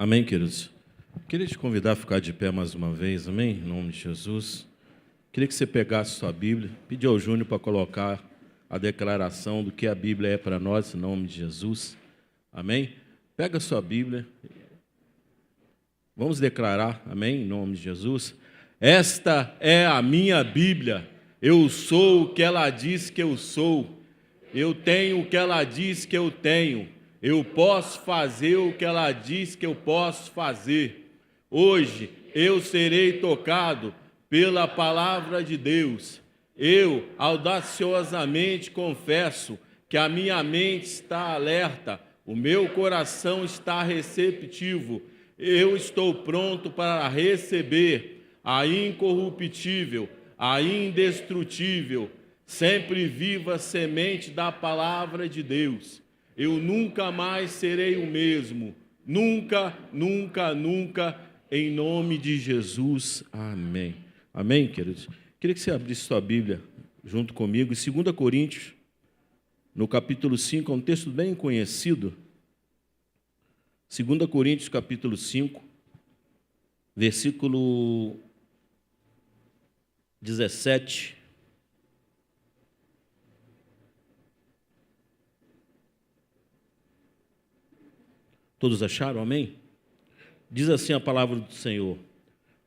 Amém, queridos? Queria te convidar a ficar de pé mais uma vez, amém? Em nome de Jesus. Queria que você pegasse sua Bíblia, pedir ao Júnior para colocar a declaração do que a Bíblia é para nós, em nome de Jesus. Amém? Pega a sua Bíblia. Vamos declarar, amém? Em nome de Jesus. Esta é a minha Bíblia. Eu sou o que ela diz que eu sou. Eu tenho o que ela diz que eu tenho. Eu posso fazer o que ela diz que eu posso fazer. Hoje eu serei tocado pela palavra de Deus. Eu audaciosamente confesso que a minha mente está alerta, o meu coração está receptivo. Eu estou pronto para receber a incorruptível, a indestrutível, sempre viva semente da palavra de Deus. Eu nunca mais serei o mesmo. Nunca, nunca, nunca, em nome de Jesus. Amém. Amém, queridos? Queria que você abrisse sua Bíblia junto comigo, em 2 Coríntios, no capítulo 5, é um texto bem conhecido. 2 Coríntios, capítulo 5, versículo 17. Todos acharam? Amém? Diz assim a palavra do Senhor.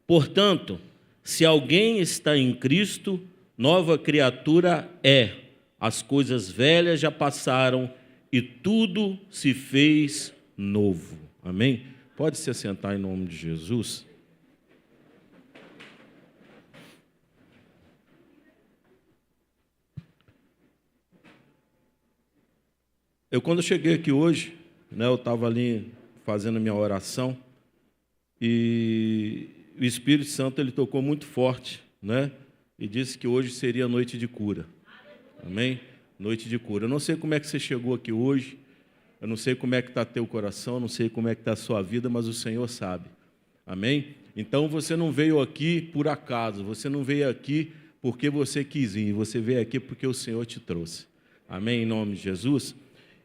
Portanto, se alguém está em Cristo, nova criatura é. As coisas velhas já passaram e tudo se fez novo. Amém? Pode se assentar em nome de Jesus. Quando eu cheguei aqui hoje, eu estava ali fazendo a minha oração e o Espírito Santo ele tocou muito forte, e disse que hoje seria noite de cura. Amém? Noite de cura. Eu não sei como é que você chegou aqui hoje, eu não sei como é que está teu coração, eu não sei como é que está a sua vida, mas o Senhor sabe. Amém? Então você não veio aqui por acaso, você não veio aqui porque você quis ir, você veio aqui porque o Senhor te trouxe. Amém? Em nome de Jesus.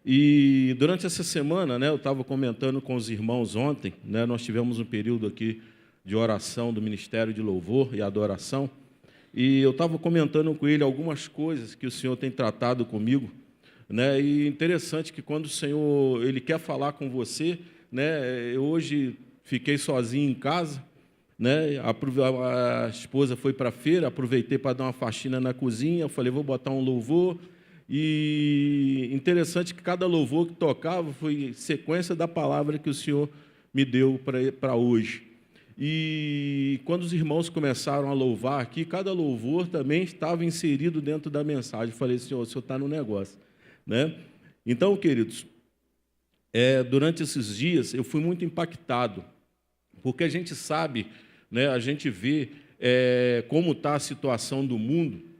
E durante essa semana, eu estava comentando com os irmãos ontem, nós tivemos um período aqui de oração do Ministério de Louvor e Adoração, e eu estava comentando com ele algumas coisas que o Senhor tem tratado comigo, e interessante que quando o Senhor ele quer falar com você, eu hoje fiquei sozinho em casa, a esposa foi para a feira, aproveitei para dar uma faxina na cozinha, eu falei, vou botar um louvor. E interessante que cada louvor que tocava foi sequência da palavra que o Senhor me deu para hoje. E quando os irmãos começaram a louvar aqui, cada louvor também estava inserido dentro da mensagem. Eu falei, Senhor, o Senhor está no negócio. Então, queridos, durante esses dias eu fui muito impactado, porque a gente sabe, a gente vê como está a situação do mundo,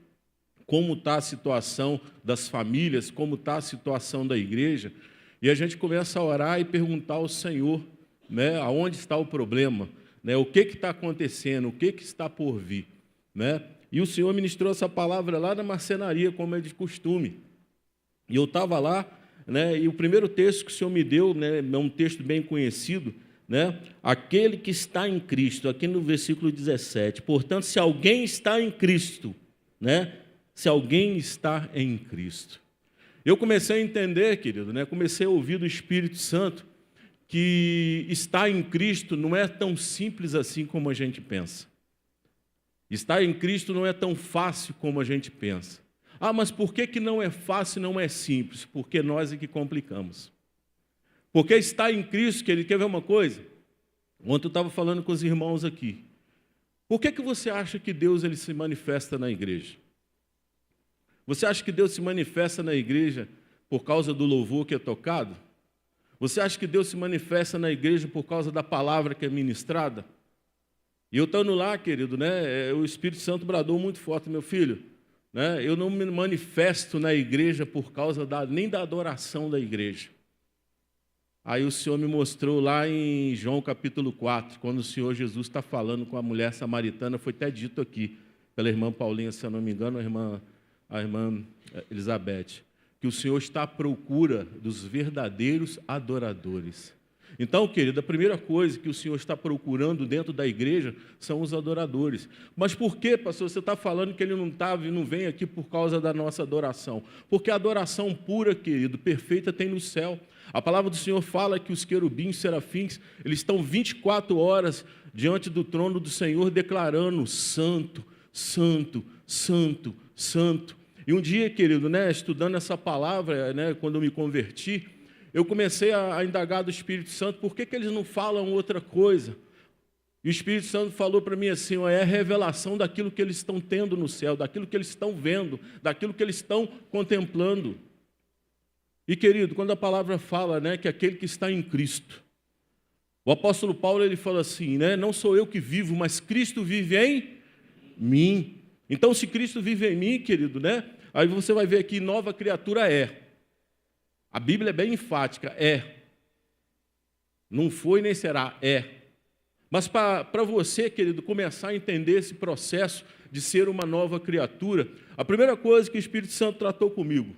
como está a situação das famílias, como está a situação da igreja, e a gente começa a orar e perguntar ao Senhor, aonde está o problema, o que está acontecendo, o que está por vir. E o Senhor ministrou essa palavra lá na marcenaria, como é de costume. E eu estava lá, e o primeiro texto que o Senhor me deu, é um texto bem conhecido, aquele que está em Cristo, aqui no versículo 17. Portanto, se alguém está em Cristo, se alguém está em Cristo. Eu comecei a entender, querido, comecei a ouvir do Espírito Santo que estar em Cristo não é tão simples assim como a gente pensa. Estar em Cristo não é tão fácil como a gente pensa. Ah, mas por que não é fácil e não é simples? Porque nós é que complicamos. Porque estar em Cristo, querido, quer ver uma coisa? Ontem eu estava falando com os irmãos aqui. Por que você acha que Deus ele se manifesta na igreja? Você acha que Deus se manifesta na igreja por causa do louvor que é tocado? Você acha que Deus se manifesta na igreja por causa da palavra que é ministrada? E eu estando lá, querido, o Espírito Santo bradou muito forte, meu filho, eu não me manifesto na igreja por causa nem da adoração da igreja. Aí o Senhor me mostrou lá em João capítulo 4, quando o Senhor Jesus está falando com a mulher samaritana, foi até dito aqui pela irmã Paulinha, se eu não me engano, a irmã Elizabeth, que o Senhor está à procura dos verdadeiros adoradores. Então, querido, a primeira coisa que o Senhor está procurando dentro da igreja são os adoradores. Mas por que, pastor, você está falando que ele não vem aqui por causa da nossa adoração? Porque a adoração pura, querido, perfeita, tem no céu. A palavra do Senhor fala que os querubins, serafins, eles estão 24 horas diante do trono do Senhor, declarando: santo, santo, santo, santo. E um dia, querido, estudando essa palavra, quando eu me converti, eu comecei a indagar do Espírito Santo, por que eles não falam outra coisa? E o Espírito Santo falou para mim assim: é a revelação daquilo que eles estão tendo no céu, daquilo que eles estão vendo, daquilo que eles estão contemplando. E, querido, quando a palavra fala que aquele que está em Cristo, o apóstolo Paulo ele fala assim, não sou eu que vivo, mas Cristo vive em mim. Então, se Cristo vive em mim, querido, aí você vai ver aqui, nova criatura é. A Bíblia é bem enfática, é. Não foi nem será, é. Mas para você, querido, começar a entender esse processo de ser uma nova criatura, a primeira coisa que o Espírito Santo tratou comigo,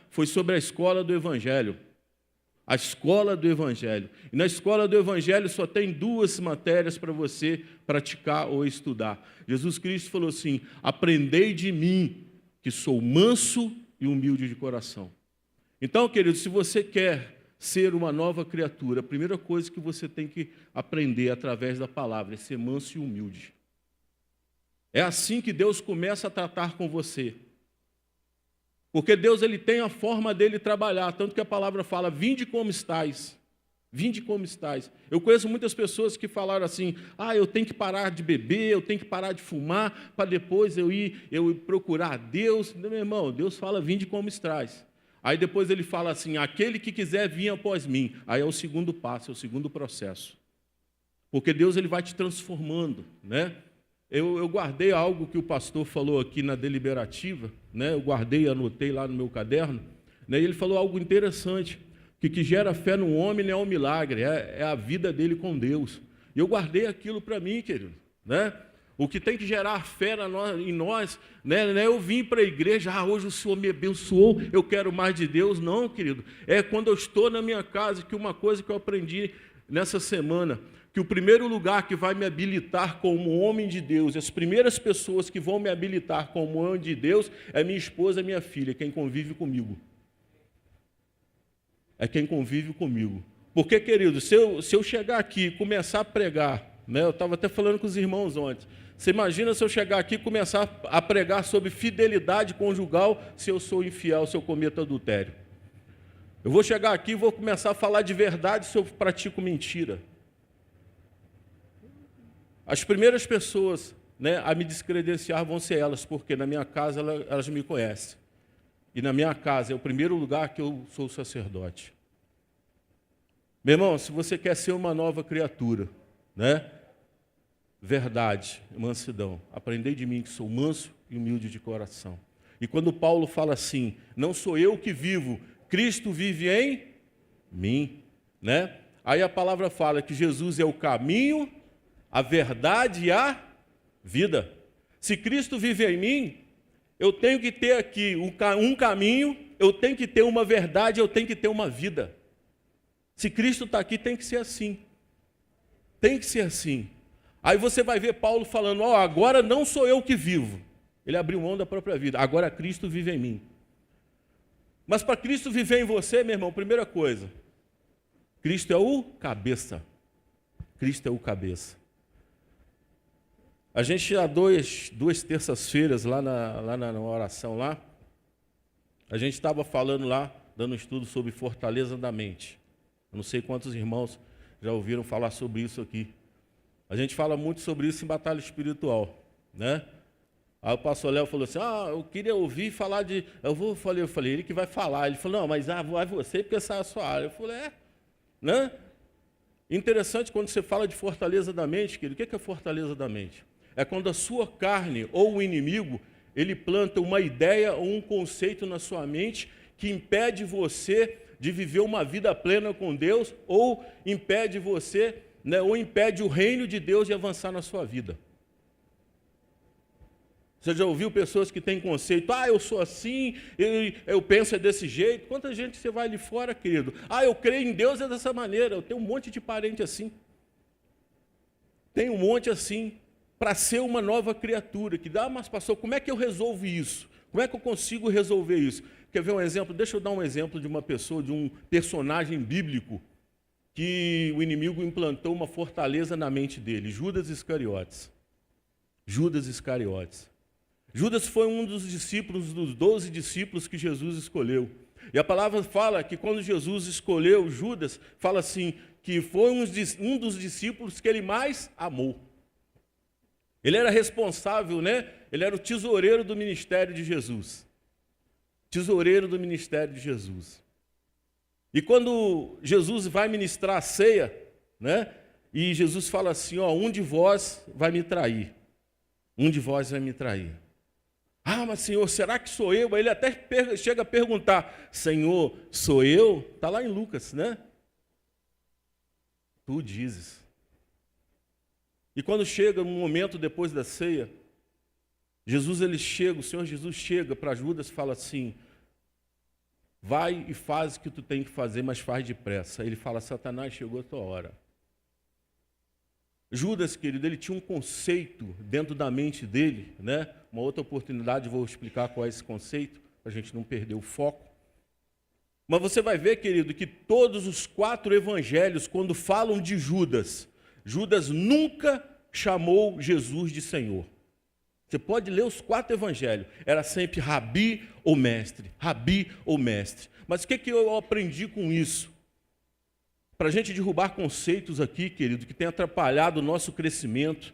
foi sobre a escola do Evangelho. A escola do Evangelho. E na escola do Evangelho só tem 2 matérias para você praticar ou estudar. Jesus Cristo falou assim: aprendei de mim, que sou manso e humilde de coração. Então, querido, se você quer ser uma nova criatura, a primeira coisa que você tem que aprender através da palavra é ser manso e humilde. É assim que Deus começa a tratar com você. Porque Deus ele tem a forma dele trabalhar, tanto que a palavra fala: vinde como estais. Vinde como estais. Eu conheço muitas pessoas que falaram assim: eu tenho que parar de beber, eu tenho que parar de fumar, para depois eu ir procurar Deus. Meu irmão, Deus fala: vinde como estais. Aí depois ele fala assim: aquele que quiser vir após mim. Aí é o segundo passo, é o segundo processo. Porque Deus ele vai te transformando, Eu guardei algo que o pastor falou aqui na deliberativa, eu guardei e anotei lá no meu caderno, e ele falou algo interessante, que gera fé no homem não é um milagre, é a vida dele com Deus. E eu guardei aquilo para mim, querido, O que tem que gerar fé em nós, eu vim para a igreja, hoje o Senhor me abençoou, eu quero mais de Deus. Não, querido, é quando eu estou na minha casa, que uma coisa que eu aprendi nessa semana, que o primeiro lugar que vai me habilitar como homem de Deus, as primeiras pessoas que vão me habilitar como homem de Deus, é minha esposa e minha filha, quem convive comigo. É quem convive comigo. Porque, querido, se eu chegar aqui e começar a pregar, eu estava até falando com os irmãos ontem, você imagina se eu chegar aqui e começar a pregar sobre fidelidade conjugal, se eu sou infiel, se eu cometo adultério. Eu vou chegar aqui e vou começar a falar de verdade se eu pratico mentira. As primeiras pessoas a me descredenciar vão ser elas, porque na minha casa elas me conhecem. E na minha casa é o primeiro lugar que eu sou sacerdote. Meu irmão, se você quer ser uma nova criatura, verdade, mansidão, aprendei de mim que sou manso e humilde de coração. E quando Paulo fala assim: não sou eu que vivo, Cristo vive em mim, Aí a palavra fala que Jesus é o caminho, a verdade e a vida. Se Cristo vive em mim, eu tenho que ter aqui um caminho, eu tenho que ter uma verdade, eu tenho que ter uma vida. Se Cristo está aqui, tem que ser assim. Tem que ser assim. Aí você vai ver Paulo falando: agora não sou eu que vivo. Ele abriu mão da própria vida. Agora Cristo vive em mim. Mas para Cristo viver em você, meu irmão, primeira coisa, Cristo é o cabeça. Cristo é o cabeça. A gente, há duas terças-feiras, lá na oração, a gente estava falando lá, dando um estudo sobre fortaleza da mente. Eu não sei quantos irmãos já ouviram falar sobre isso aqui. A gente fala muito sobre isso em batalha espiritual, Aí o pastor Léo falou assim: eu queria ouvir falar de... Eu falei, ele que vai falar. Ele falou: não, mas vai você, porque essa é a sua área. Eu falei, Interessante quando você fala de fortaleza da mente, querido. O que é fortaleza da mente? É quando a sua carne ou o inimigo, ele planta uma ideia ou um conceito na sua mente que impede você de viver uma vida plena com Deus, ou impede você, ou impede o reino de Deus de avançar na sua vida. Você já ouviu pessoas que têm conceito, eu sou assim, eu penso é desse jeito. Quanta gente você vai ali fora, querido? Eu creio em Deus é dessa maneira. Eu tenho um monte de parente assim. Tem um monte assim, para ser uma nova criatura, que dá, mas pastor, como é que eu resolvo isso? Como é que eu consigo resolver isso? Quer ver um exemplo? Deixa eu dar um exemplo de uma pessoa, de um personagem bíblico, que o inimigo implantou uma fortaleza na mente dele, Judas Iscariotes. Judas Iscariotes. Judas foi um dos discípulos, dos 12 discípulos que Jesus escolheu. E a palavra fala que quando Jesus escolheu Judas, fala assim, que foi um dos discípulos que ele mais amou. Ele era responsável, né? Ele era o tesoureiro do ministério de Jesus. Tesoureiro do ministério de Jesus. E quando Jesus vai ministrar a ceia, né? E Jesus fala assim, um de vós vai me trair. Um de vós vai me trair. Mas Senhor, será que sou eu? Aí ele até chega a perguntar, Senhor, sou eu? Está lá em Lucas, né? Tu dizes. E quando chega um momento depois da ceia, o Senhor Jesus chega para Judas e fala assim, vai e faz o que tu tem que fazer, mas faz depressa. Ele fala, Satanás, chegou a tua hora. Judas, querido, ele tinha um conceito dentro da mente dele, né? Uma outra oportunidade, vou explicar qual é esse conceito, para a gente não perder o foco. Mas você vai ver, querido, que todos os 4 evangelhos, quando falam de Judas, Judas nunca chamou Jesus de Senhor. Você pode ler os 4 evangelhos, era sempre Rabi ou Mestre, Rabi ou Mestre. Mas o que eu aprendi com isso? Para a gente derrubar conceitos aqui, querido, que tem atrapalhado o nosso crescimento,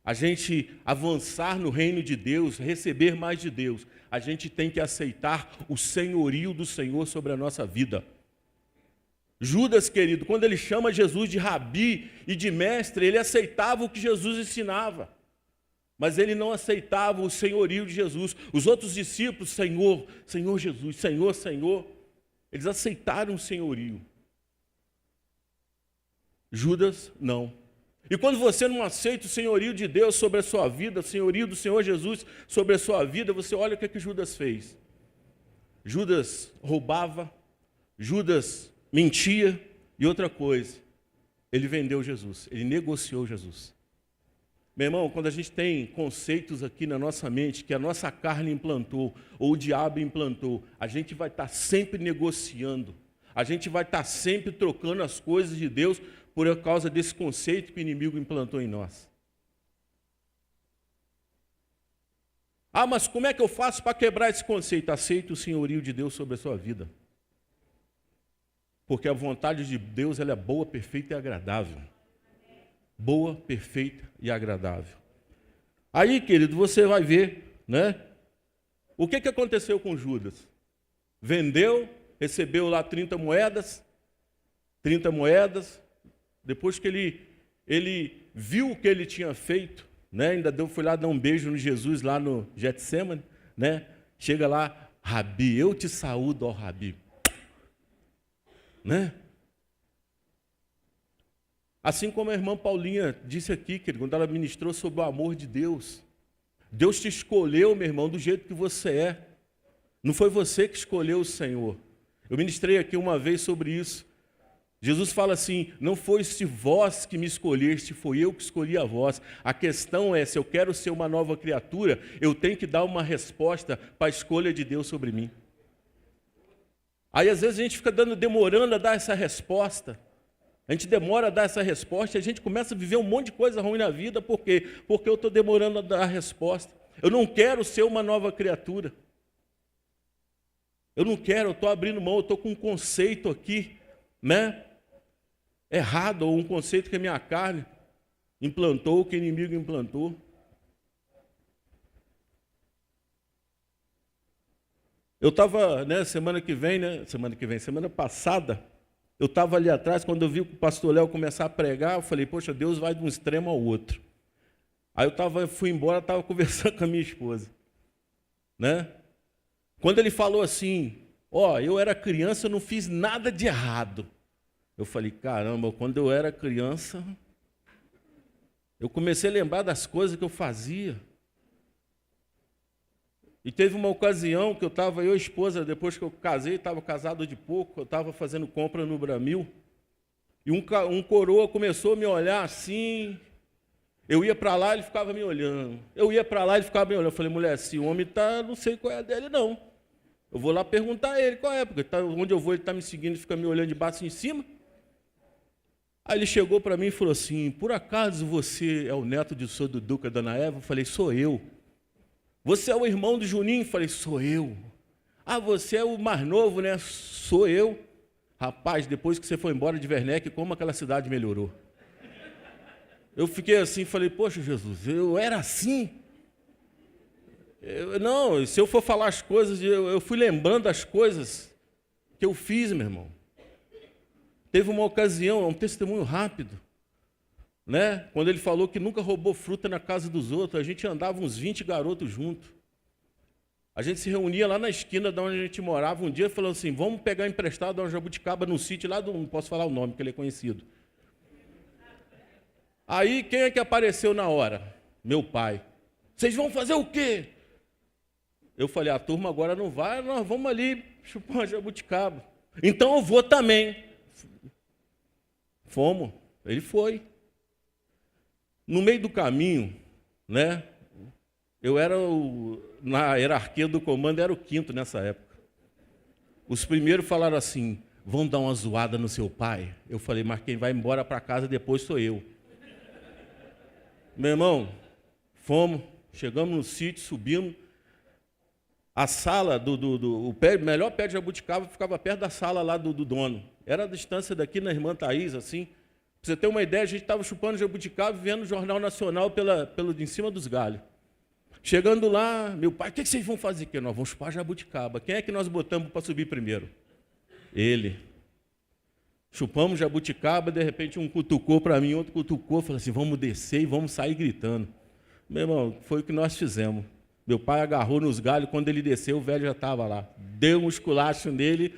a gente avançar no reino de Deus, receber mais de Deus, a gente tem que aceitar o senhorio do Senhor sobre a nossa vida. Judas, querido, quando ele chama Jesus de Rabi e de Mestre, ele aceitava o que Jesus ensinava, mas ele não aceitava o senhorio de Jesus. Os outros discípulos, Senhor, Senhor Jesus, Senhor, Senhor, eles aceitaram o senhorio. Judas, não. E quando você não aceita o senhorio de Deus sobre a sua vida, o senhorio do Senhor Jesus sobre a sua vida, você olha o que Judas fez. Judas roubava, Judas mentia e outra coisa, ele vendeu Jesus, ele negociou Jesus. Meu irmão, quando a gente tem conceitos aqui na nossa mente, que a nossa carne implantou, ou o diabo implantou, a gente vai estar sempre negociando, a gente vai estar sempre trocando as coisas de Deus por causa desse conceito que o inimigo implantou em nós. Mas como é que eu faço para quebrar esse conceito? Aceite o senhorio de Deus sobre a sua vida. Porque a vontade de Deus ela é boa, perfeita e agradável. Boa, perfeita e agradável. Aí, querido, você vai ver, né? O que aconteceu com Judas? Vendeu, recebeu lá 30 moedas, depois que ele viu o que ele tinha feito, né? Ainda foi lá dar um beijo no Jesus, lá no Getsemane, né? Chega lá, Rabi, eu te saúdo, ó Rabi. Né? Assim como a irmã Paulinha disse aqui, querido, quando ela ministrou sobre o amor de Deus. Deus te escolheu, meu irmão, do jeito que você é. Não foi você que escolheu o Senhor. Eu ministrei aqui uma vez sobre isso. Jesus fala assim, não foste vós que me escolheste, foi eu que escolhi a vós. A questão é, se eu quero ser uma nova criatura, eu tenho que dar uma resposta para a escolha de Deus sobre mim. Aí às vezes a gente fica demorando a dar essa resposta. A gente demora a dar essa resposta e a gente começa a viver um monte de coisa ruim na vida. Por quê? Porque eu estou demorando a dar a resposta. Eu não quero ser uma nova criatura. Eu não quero, eu estou abrindo mão, eu estou com um conceito aqui, né? Errado, ou um conceito que a minha carne implantou, que o inimigo implantou. Eu estava, semana passada, eu estava ali atrás, quando eu vi o pastor Léo começar a pregar, eu falei, poxa, Deus vai de um extremo ao outro. Aí eu fui embora, estava conversando com a minha esposa. Né? Quando ele falou assim, eu era criança, eu não fiz nada de errado. Eu falei, caramba, quando eu era criança, eu comecei a lembrar das coisas que eu fazia. E teve uma ocasião que eu e a esposa, depois que eu casei, estava casado de pouco, eu estava fazendo compra no Bramil, e um coroa começou a me olhar assim, eu ia para lá, ele ficava me olhando, eu ia para lá, ele ficava me olhando. Eu falei, mulher, esse homem está, não sei qual é a dele, não. Eu vou lá perguntar a ele qual é, porque onde eu vou ele está me seguindo, ele fica me olhando de baixo em cima. Aí ele chegou para mim e falou assim, por acaso você é o neto de Sr. Duca, Dona Eva? Eu falei, sou eu. Você é o irmão do Juninho? Eu falei, sou eu. Ah, você é o mais novo, né? Sou eu. Rapaz, depois que você foi embora de Werneck, como aquela cidade melhorou. Eu fiquei assim, falei, poxa, Jesus, eu era assim. Não, se eu for falar as coisas, eu fui lembrando as coisas que eu fiz, meu irmão. Teve uma ocasião, um testemunho rápido, né? Quando ele falou que nunca roubou fruta na casa dos outros, a gente andava uns 20 garotos juntos. A gente se reunia lá na esquina de onde a gente morava um dia, falando assim, vamos pegar emprestado uma jabuticaba num sítio lá, não posso falar o nome, porque ele é conhecido. Aí, quem é que apareceu na hora? Meu pai. Vocês vão fazer o quê? Eu falei, a turma agora não vai, nós vamos ali chupar uma jabuticaba. Então eu vou também. Fomos. Ele foi. No meio do caminho, né? Eu era na hierarquia do comando, era o quinto nessa época. Os primeiros falaram assim, vão dar uma zoada no seu pai? Eu falei, mas quem vai embora para casa depois sou eu. Meu irmão, fomos, chegamos no sítio, subimos. A sala melhor pé de jabuticaba ficava perto da sala lá do dono. Era a distância daqui na Irmã Thaís, assim. Pra você ter uma ideia, a gente estava chupando jabuticaba e vendo o Jornal Nacional de cima dos galhos. Chegando lá, meu pai, o que vocês vão fazer aqui? Nós vamos chupar jabuticaba. Quem é que nós botamos para subir primeiro? Ele. Chupamos jabuticaba, de repente um cutucou para mim, outro cutucou, falou assim, vamos descer e vamos sair gritando. Meu irmão, foi o que nós fizemos. Meu pai agarrou nos galhos, quando ele desceu, o velho já estava lá. Deu um esculacho nele.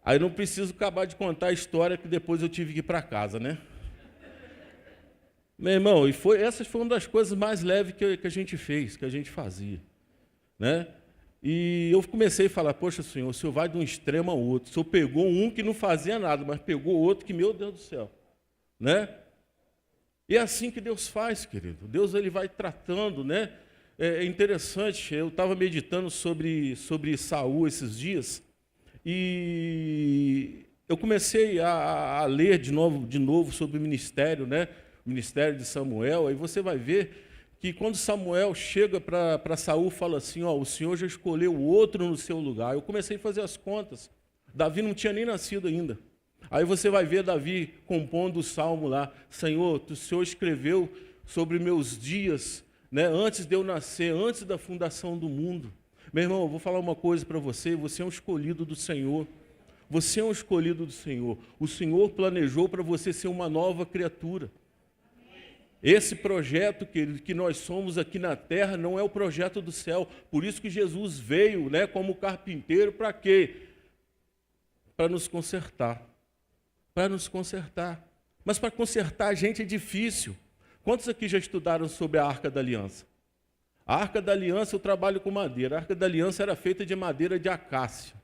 Aí não preciso acabar de contar a história, que depois eu tive que ir para casa, né? Meu irmão, essa foi uma das coisas mais leves que a gente fez, que a gente fazia, né? E eu comecei a falar, poxa, senhor, o senhor vai de um extremo ao outro. O senhor pegou um que não fazia nada, mas pegou outro que, meu Deus do céu, né? E é assim que Deus faz, querido. Deus ele vai tratando, né? É interessante, eu estava meditando sobre Saul esses dias, e eu comecei a ler de novo sobre o ministério, né? O ministério de Samuel. Aí você vai ver que quando Samuel chega para Saul, fala assim, ó, o Senhor já escolheu outro no seu lugar. Eu comecei a fazer as contas. Davi não tinha nem nascido ainda. Aí você vai ver Davi compondo o salmo lá, Senhor, o Senhor escreveu sobre meus dias, né, antes de eu nascer, antes da fundação do mundo. Meu irmão, eu vou falar uma coisa para você, você é um escolhido do Senhor. Você é um escolhido do Senhor. O Senhor planejou para você ser uma nova criatura. Esse projeto que nós somos aqui na terra não é o projeto do céu. Por isso que Jesus veio, né, como carpinteiro, para quê? Para nos consertar. Para nos consertar. Mas para consertar a gente é difícil. Quantos aqui já estudaram sobre a Arca da Aliança? A Arca da Aliança eu trabalho com madeira. A Arca da Aliança era feita de madeira de acácia.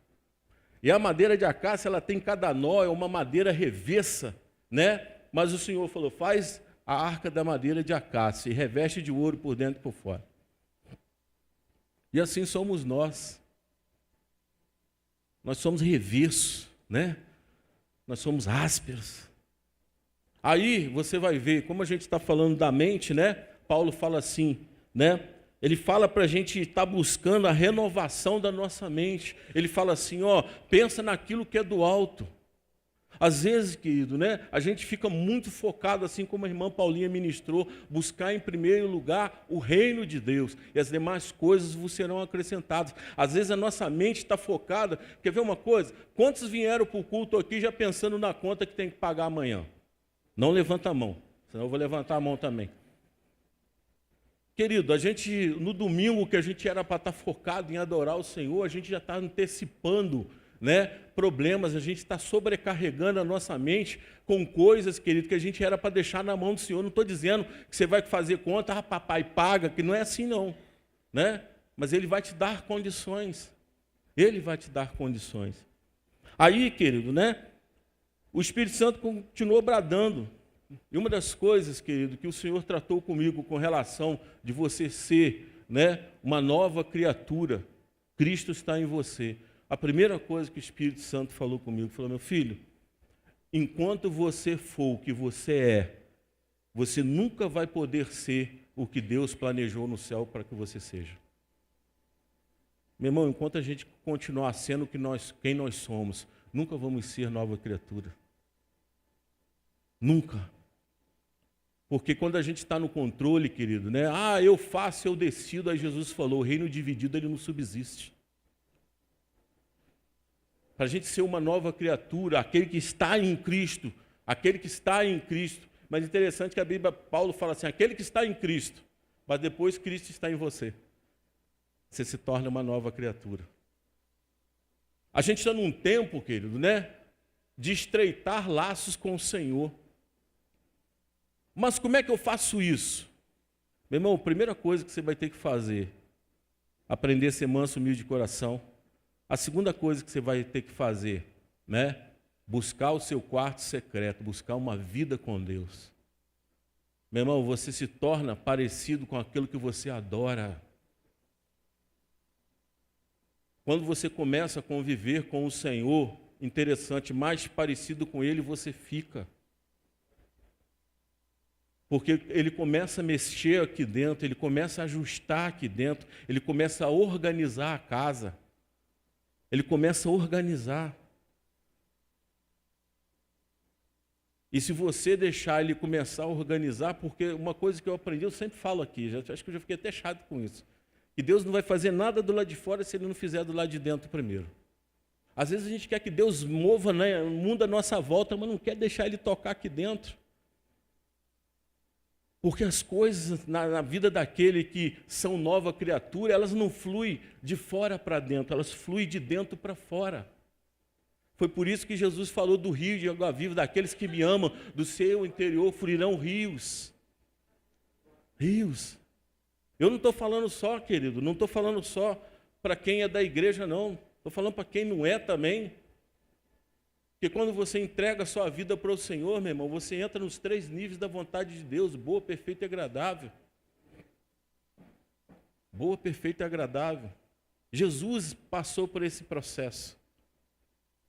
E a madeira de acácia, ela tem cada nó, é uma madeira revessa, né? Mas o Senhor falou, faz a arca da madeira de acácia e reveste de ouro por dentro e por fora. E assim somos nós. Nós somos revessos, né? Nós somos ásperos. Aí você vai ver, como a gente está falando da mente, né? Paulo fala assim, né? Ele fala para a gente estar buscando a renovação da nossa mente. Ele fala assim, ó, pensa naquilo que é do alto. Às vezes, querido, né, a gente fica muito focado, assim como a irmã Paulinha ministrou, buscar em primeiro lugar o reino de Deus, e as demais coisas vos serão acrescentadas. Às vezes a nossa mente está focada, quer ver uma coisa? Quantos vieram para o culto aqui já pensando na conta que tem que pagar amanhã? Não levanta a mão, senão eu vou levantar a mão também. Querido, a gente, no domingo que a gente era para estar focado em adorar o Senhor, a gente já está antecipando, né, problemas, a gente está sobrecarregando a nossa mente com coisas, querido, que a gente era para deixar na mão do Senhor. Não estou dizendo que você vai fazer conta, papai paga, que não é assim não, né? mas Ele vai te dar condições. Ele vai te dar condições. Aí, querido, né? O Espírito Santo continuou bradando. E uma das coisas, querido, que o Senhor tratou comigo com relação de você ser, né, uma nova criatura, Cristo está em você. A primeira coisa que o Espírito Santo falou comigo, falou: meu filho, enquanto você for o que você é, você nunca vai poder ser o que Deus planejou no céu para que você seja. Meu irmão, enquanto a gente continuar sendo quem nós somos, nunca vamos ser nova criatura. Nunca. Porque quando a gente está no controle, querido, né? Eu faço, eu decido, aí Jesus falou, o reino dividido ele não subsiste. Para a gente ser uma nova criatura, aquele que está em Cristo, mas interessante que a Bíblia, Paulo fala assim, aquele que está em Cristo, mas depois Cristo está em você. Você se torna uma nova criatura. A gente está num tempo, querido, né? De estreitar laços com o Senhor. Mas como é que eu faço isso? Meu irmão, a primeira coisa que você vai ter que fazer, aprender a ser manso, humilde de coração. A segunda coisa que você vai ter que fazer, né? Buscar o seu quarto secreto, buscar uma vida com Deus. Meu irmão, você se torna parecido com aquilo que você adora. Quando você começa a conviver com o Senhor, interessante, mais parecido com Ele você fica. Porque Ele começa a mexer aqui dentro, Ele começa a ajustar aqui dentro, Ele começa a organizar a casa. Ele começa a organizar. E se você deixar Ele começar a organizar, porque uma coisa que eu aprendi, eu sempre falo aqui, acho que eu já fiquei até chato com isso, que Deus não vai fazer nada do lado de fora se Ele não fizer do lado de dentro primeiro. Às vezes a gente quer que Deus mova, né, o mundo à nossa volta, mas não quer deixar Ele tocar aqui dentro. Porque as coisas na vida daquele que são nova criatura, elas não fluem de fora para dentro, elas fluem de dentro para fora. Foi por isso que Jesus falou do rio de água viva, daqueles que me amam, do seu interior fluirão rios. Rios. Eu não estou falando só, querido, não estou falando só para quem é da igreja, não. Estou falando para quem não é também. Porque quando você entrega a sua vida para o Senhor, meu irmão, você entra nos 3 níveis da vontade de Deus, boa, perfeita e agradável. Boa, perfeita e agradável. Jesus passou por esse processo.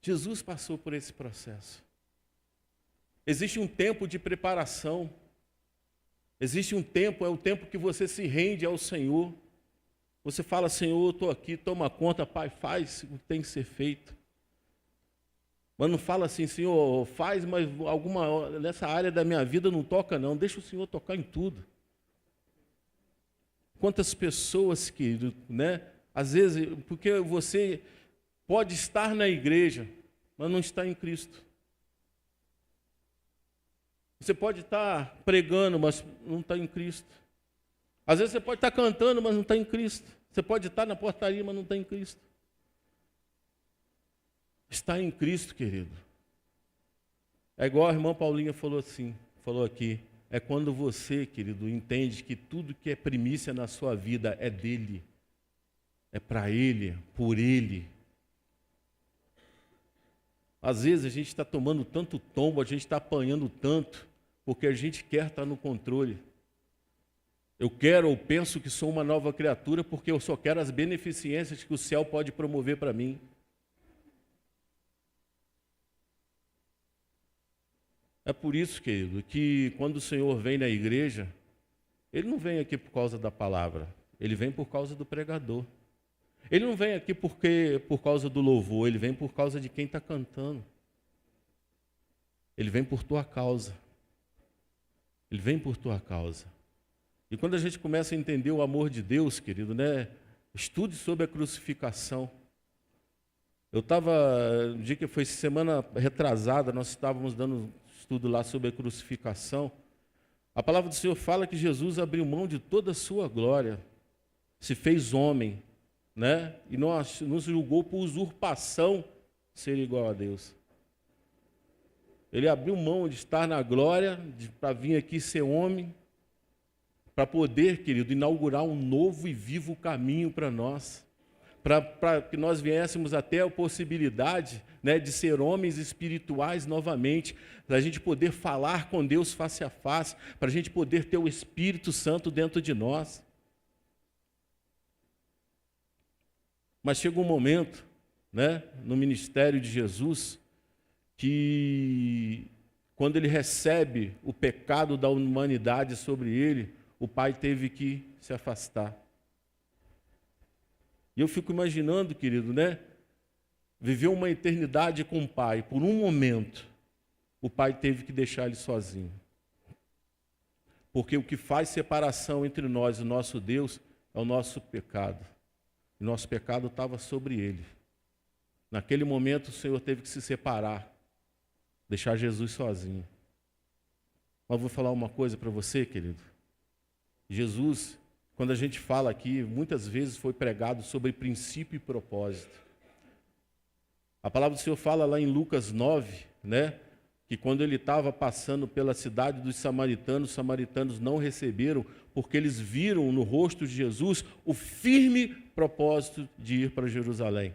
Jesus passou por esse processo. Existe um tempo de preparação. Existe um tempo, é o tempo que você se rende ao Senhor. Você fala, Senhor, eu estou aqui, toma conta, Pai, faz o que tem que ser feito. Mas não fala assim, Senhor, faz, mas nessa área da minha vida não toca não, deixa o Senhor tocar em tudo. Quantas pessoas que, né, às vezes, porque você pode estar na igreja, mas não está em Cristo. Você pode estar pregando, mas não está em Cristo. Às vezes você pode estar cantando, mas não está em Cristo. Você pode estar na portaria, mas não está em Cristo. Está em Cristo, querido. É igual a irmã Paulinha falou aqui. É quando você, querido, entende que tudo que é primícia na sua vida é dele. É para ele, por ele. Às vezes a gente está tomando tanto tombo, a gente está apanhando tanto, porque a gente quer estar no controle. Eu quero ou penso que sou uma nova criatura porque eu só quero as beneficências que o céu pode promover para mim. É por isso, querido, que quando o Senhor vem na igreja, Ele não vem aqui por causa da palavra, Ele vem por causa do pregador. Ele não vem aqui por causa do louvor, Ele vem por causa de quem está cantando. Ele vem por tua causa. Ele vem por tua causa. E quando a gente começa a entender o amor de Deus, querido, né? Estude sobre a crucificação. Eu estava, no dia que foi semana retrasada, nós estávamos dando estudo lá sobre a crucificação. A palavra do Senhor fala que Jesus abriu mão de toda a sua glória, se fez homem, né? E nos julgou por usurpação ser igual a Deus. Ele abriu mão de estar na glória, para vir aqui ser homem, para poder, querido, inaugurar um novo e vivo caminho para nós, para que nós viéssemos até a possibilidade, né, de ser homens espirituais novamente, para a gente poder falar com Deus face a face, para a gente poder ter o Espírito Santo dentro de nós. Mas chega um momento, né, no ministério de Jesus, que quando ele recebe o pecado da humanidade sobre ele, o Pai teve que se afastar. E eu fico imaginando, querido, né, viver uma eternidade com o Pai. Por um momento, o Pai teve que deixar ele sozinho. Porque o que faz separação entre nós e o nosso Deus é o nosso pecado. E nosso pecado estava sobre ele. Naquele momento, o Senhor teve que se separar, deixar Jesus sozinho. Mas vou falar uma coisa para você, querido. Jesus, quando a gente fala aqui, muitas vezes foi pregado sobre princípio e propósito. A palavra do Senhor fala lá em Lucas 9, né, que quando ele estava passando pela cidade dos samaritanos, os samaritanos não receberam, porque eles viram no rosto de Jesus o firme propósito de ir para Jerusalém.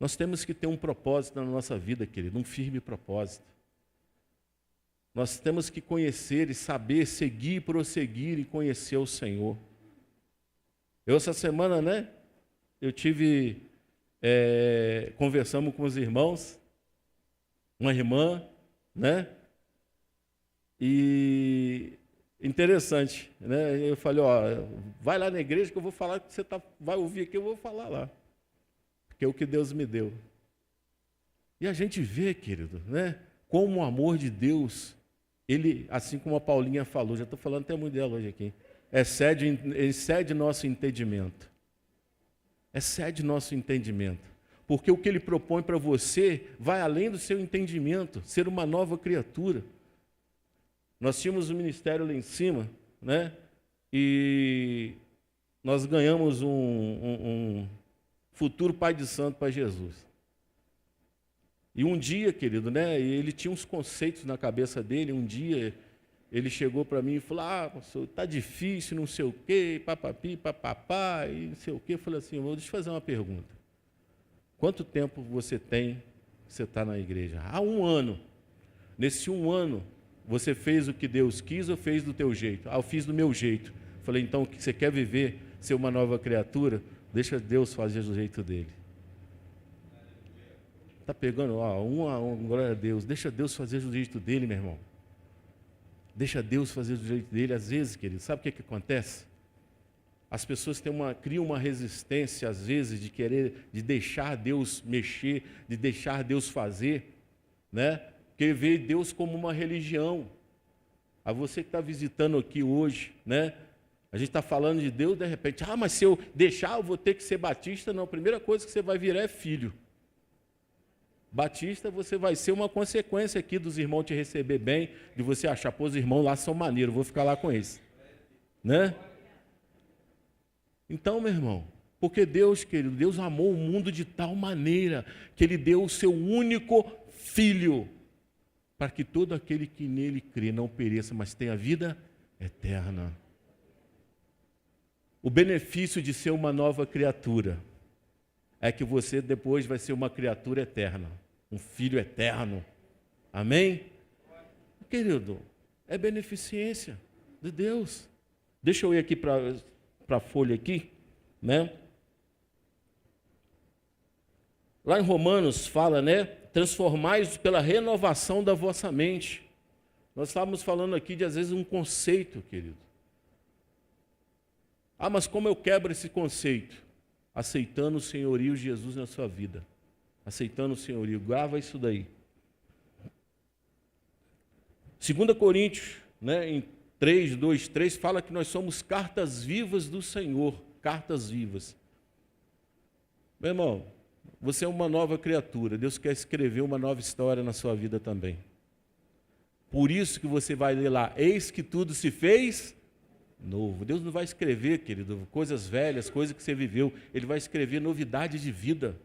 Nós temos que ter um propósito na nossa vida, querido, um firme propósito. Nós temos que conhecer e saber, seguir, prosseguir e conhecer o Senhor. Eu, essa semana, né, eu tive, conversamos com os irmãos, uma irmã, né, e interessante, né, eu falei, ó, vai lá na igreja que eu vou falar, que você vai ouvir aqui, eu vou falar lá, porque é o que Deus me deu. E a gente vê, querido, né, como o amor de Deus, ele, assim como a Paulinha falou, já estou falando até muito dela hoje aqui, excede nosso entendimento. Excede nosso entendimento. Porque o que ele propõe para você vai além do seu entendimento, ser uma nova criatura. Nós tínhamos um ministério lá em cima, né? E nós ganhamos um futuro pai de santo para Jesus. E um dia, querido, né, ele tinha uns conceitos na cabeça dele, um dia ele chegou para mim e falou, pastor, está difícil, não sei o quê, papapi, papapá, e não sei o quê. Eu falei assim, deixa eu fazer uma pergunta. Quanto tempo você tem que você está na igreja? Há 1 ano. Nesse 1 ano, você fez o que Deus quis ou fez do teu jeito? Eu fiz do meu jeito. Eu falei, então, que você quer viver, ser uma nova criatura? Deixa Deus fazer do jeito dele. Está pegando, glória a Deus. Deixa Deus fazer do jeito dele, meu irmão. Deixa Deus fazer do jeito dele. Às vezes, querido, sabe o que acontece? As pessoas criam uma resistência, às vezes, de deixar Deus mexer, de deixar Deus fazer, né? Porque vê Deus como uma religião. A você que está visitando aqui hoje, né? A gente está falando de Deus, de repente, mas se eu deixar, eu vou ter que ser batista. Não, a primeira coisa que você vai virar é filho. Batista, você vai ser uma consequência aqui dos irmãos te receber bem, de você achar, os irmãos lá são maneiros, vou ficar lá com eles. Né? Então, meu irmão, porque Deus, querido, Deus amou o mundo de tal maneira que Ele deu o seu único Filho, para que todo aquele que nele crê não pereça, mas tenha vida eterna. O benefício de ser uma nova criatura é que você depois vai ser uma criatura eterna, um filho eterno. Amém? Querido, é beneficência de Deus. Deixa eu ir aqui para a folha aqui, né? Lá em Romanos fala, né? Transformai-vos pela renovação da vossa mente. Nós estávamos falando aqui de, às vezes, um conceito, querido. Mas como eu quebro esse conceito? Aceitando o senhorio de Jesus na sua vida. Aceitando o senhorio. Grava isso daí. 2 Coríntios, né, em 3, 2, 3, fala que nós somos cartas vivas do Senhor. Cartas vivas. Meu irmão, você é uma nova criatura. Deus quer escrever uma nova história na sua vida também. Por isso que você vai ler lá, eis que tudo se fez novo. Deus não vai escrever, querido, coisas velhas, coisas que você viveu. Ele vai escrever novidade de vida.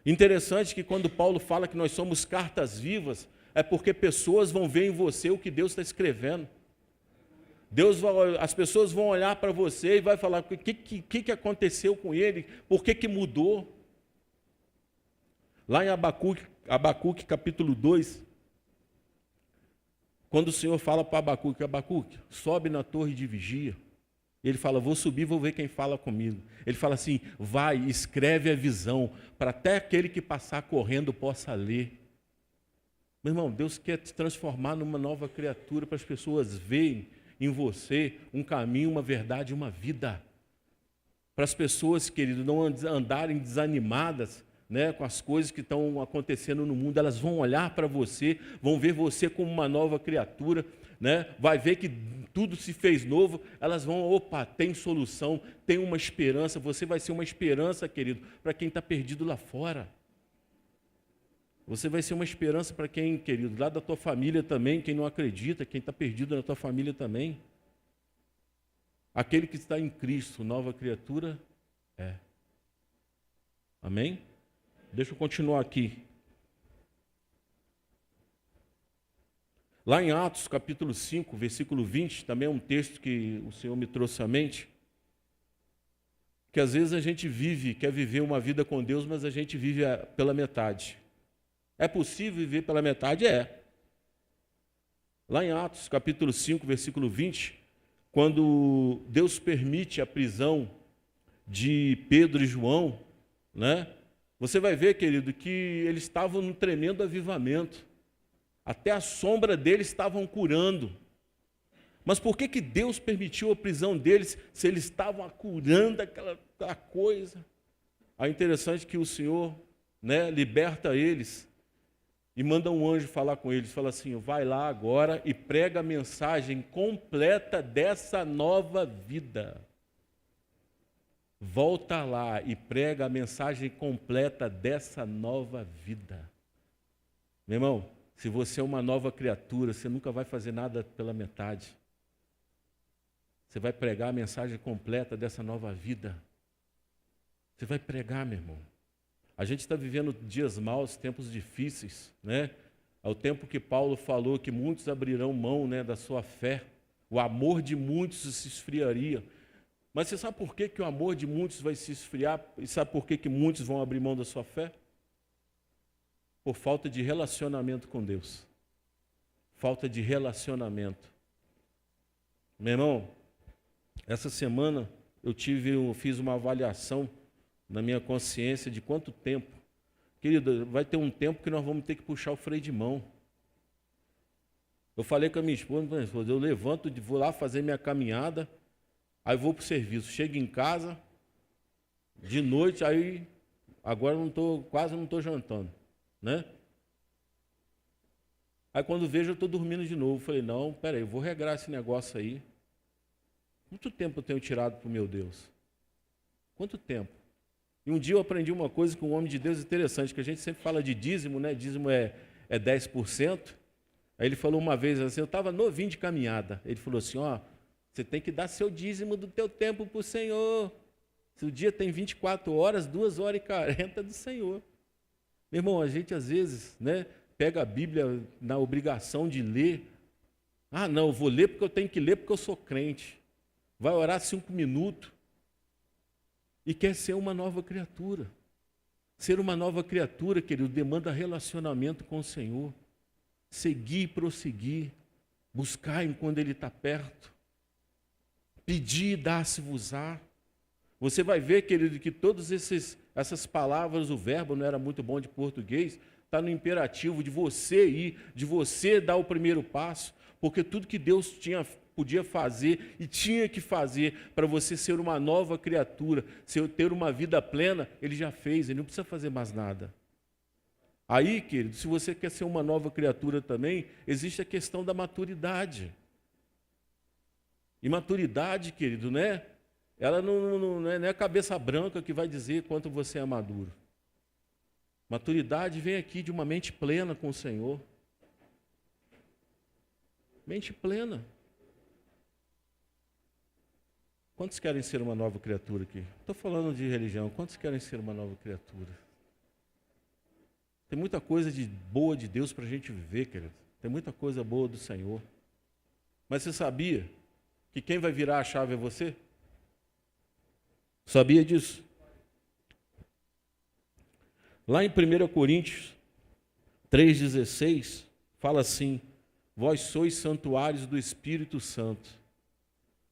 Interessante que quando Paulo fala que nós somos cartas vivas, é porque pessoas vão ver em você o que Deus está escrevendo. As pessoas vão olhar para você e vai falar o que aconteceu com ele, por que mudou. Lá em Abacuque capítulo 2, quando o Senhor fala para Abacuque, sobe na torre de vigia. Ele fala, vou subir, vou ver quem fala comigo. Ele fala assim, vai, escreve a visão, para até aquele que passar correndo possa ler. Meu irmão, Deus quer te transformar numa nova criatura, para as pessoas verem em você um caminho, uma verdade, uma vida. Para as pessoas, querido, não andarem desanimadas, né, com as coisas que estão acontecendo no mundo, elas vão olhar para você, vão ver você como uma nova criatura, né, vai ver que tudo se fez novo, elas vão, opa, tem solução, tem uma esperança, você vai ser uma esperança, querido, para quem está perdido lá fora. Você vai ser uma esperança para quem, querido, lá da tua família também, quem não acredita, quem está perdido na tua família também. Aquele que está em Cristo, nova criatura, é. Amém? Deixa eu continuar aqui. Lá em Atos, capítulo 5, versículo 20, também é um texto que o Senhor me trouxe à mente, que às vezes a gente quer viver uma vida com Deus, mas a gente vive pela metade. É possível viver pela metade? É. Lá em Atos, capítulo 5, versículo 20, quando Deus permite a prisão de Pedro e João, né? Você vai ver, querido, que eles estavam num tremendo avivamento. Até a sombra deles estavam curando. Mas por que Deus permitiu a prisão deles se eles estavam curando aquela coisa? É interessante que o Senhor, né, liberta eles e manda um anjo falar com eles, fala assim, vai lá agora e prega a mensagem completa dessa nova vida. Volta lá e prega a mensagem completa dessa nova vida. Meu irmão, se você é uma nova criatura, você nunca vai fazer nada pela metade. Você vai pregar a mensagem completa dessa nova vida. Você vai pregar, meu irmão. A gente está vivendo dias maus, tempos difíceis, né? Ao tempo que Paulo falou que muitos abrirão mão, né, da sua fé, o amor de muitos se esfriaria. Mas você sabe por que o amor de muitos vai se esfriar? E sabe por que muitos vão abrir mão da sua fé? Por falta de relacionamento com Deus. Falta de relacionamento. Meu irmão, essa semana eu fiz uma avaliação na minha consciência de quanto tempo. Querido, vai ter um tempo que nós vamos ter que puxar o freio de mão. Eu falei com a minha esposa, eu levanto, vou lá fazer minha caminhada, aí vou para o serviço, chego em casa, de noite, aí agora quase não estou jantando, né? Aí quando vejo, eu estou dormindo de novo. Falei, não, peraí, eu vou regrar esse negócio aí. Quanto tempo eu tenho tirado para o meu Deus? Quanto tempo? E um dia eu aprendi uma coisa com um homem de Deus interessante, que a gente sempre fala de dízimo, né? Dízimo é 10%. Aí ele falou uma vez assim, eu estava novinho de caminhada. Ele falou assim, ó, você tem que dar seu dízimo do teu tempo para o Senhor. Se o dia tem 24 horas, 2h40 é do Senhor. Meu irmão, a gente às vezes, né, pega a Bíblia na obrigação de ler. Ah, não, eu vou ler porque eu tenho que ler porque eu sou crente. Vai orar 5 minutos. E quer ser uma nova criatura. Ser uma nova criatura, querido, demanda relacionamento com o Senhor. Seguir e prosseguir. Buscar enquanto Ele está perto. Pedir e dar-se-vos-á. Você vai ver, querido, que todas essas palavras, o verbo não era muito bom de português, está no imperativo de você ir, de você dar o primeiro passo, porque tudo que Deus podia fazer e tinha que fazer para você ser uma nova criatura, ter uma vida plena, Ele já fez, Ele não precisa fazer mais nada. Aí, querido, se você quer ser uma nova criatura também, existe a questão da maturidade. E maturidade, querido, né? Ela não é a cabeça branca que vai dizer quanto você é maduro. Maturidade vem aqui de uma mente plena com o Senhor. Mente plena. Quantos querem ser uma nova criatura aqui? Estou falando de religião. Quantos querem ser uma nova criatura? Tem muita coisa boa de Deus para a gente viver, querido. Tem muita coisa boa do Senhor. Mas você sabia que quem vai virar a chave é você? Sabia disso? Lá em 1 Coríntios 3,16, fala assim: vós sois santuários do Espírito Santo.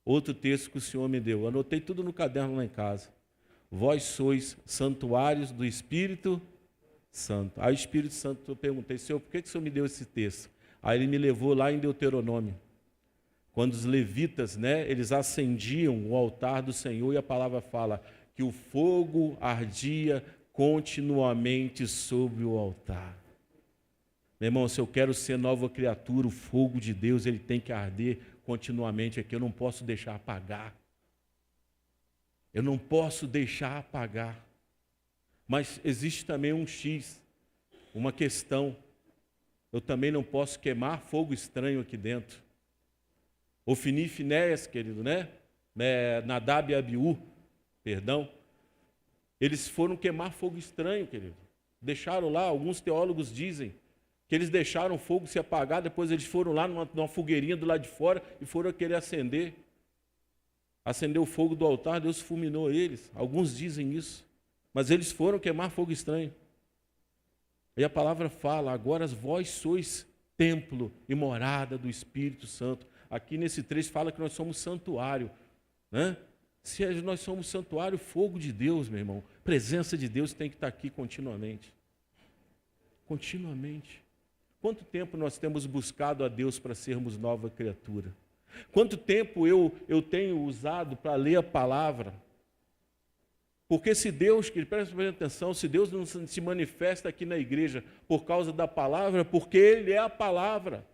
Outro texto que o Senhor me deu, anotei tudo no caderno lá em casa. Vós sois santuários do Espírito Santo. Aí o Espírito Santo, eu perguntei: Senhor, por que o Senhor me deu esse texto? Aí ele me levou lá em Deuteronômio, quando os levitas, eles acendiam o altar do Senhor, e a palavra fala que o fogo ardia continuamente sobre o altar. Meu irmão, se eu quero ser nova criatura, o fogo de Deus ele tem que arder continuamente aqui. Eu não posso deixar apagar. Eu não posso deixar apagar. Mas existe também um X, uma questão. Eu também não posso queimar fogo estranho aqui dentro. Ofni e Finéias, querido, Nadab e Abiú, perdão, eles foram queimar fogo estranho, querido. Deixaram lá, alguns teólogos dizem que eles deixaram o fogo se apagar, depois eles foram lá numa fogueirinha do lado de fora e foram querer acender. Acendeu o fogo do altar, Deus fulminou eles. Alguns dizem isso, mas eles foram queimar fogo estranho. E a palavra fala: agora vós sois templo e morada do Espírito Santo. Aqui nesse trecho fala que nós somos santuário, Se nós somos santuário, fogo de Deus, meu irmão, presença de Deus tem que estar aqui continuamente. Continuamente. Quanto tempo nós temos buscado a Deus para sermos nova criatura? Quanto tempo eu tenho usado para ler a palavra? Porque se Deus, presta atenção, se Deus não se manifesta aqui na igreja por causa da palavra, porque Ele é a palavra.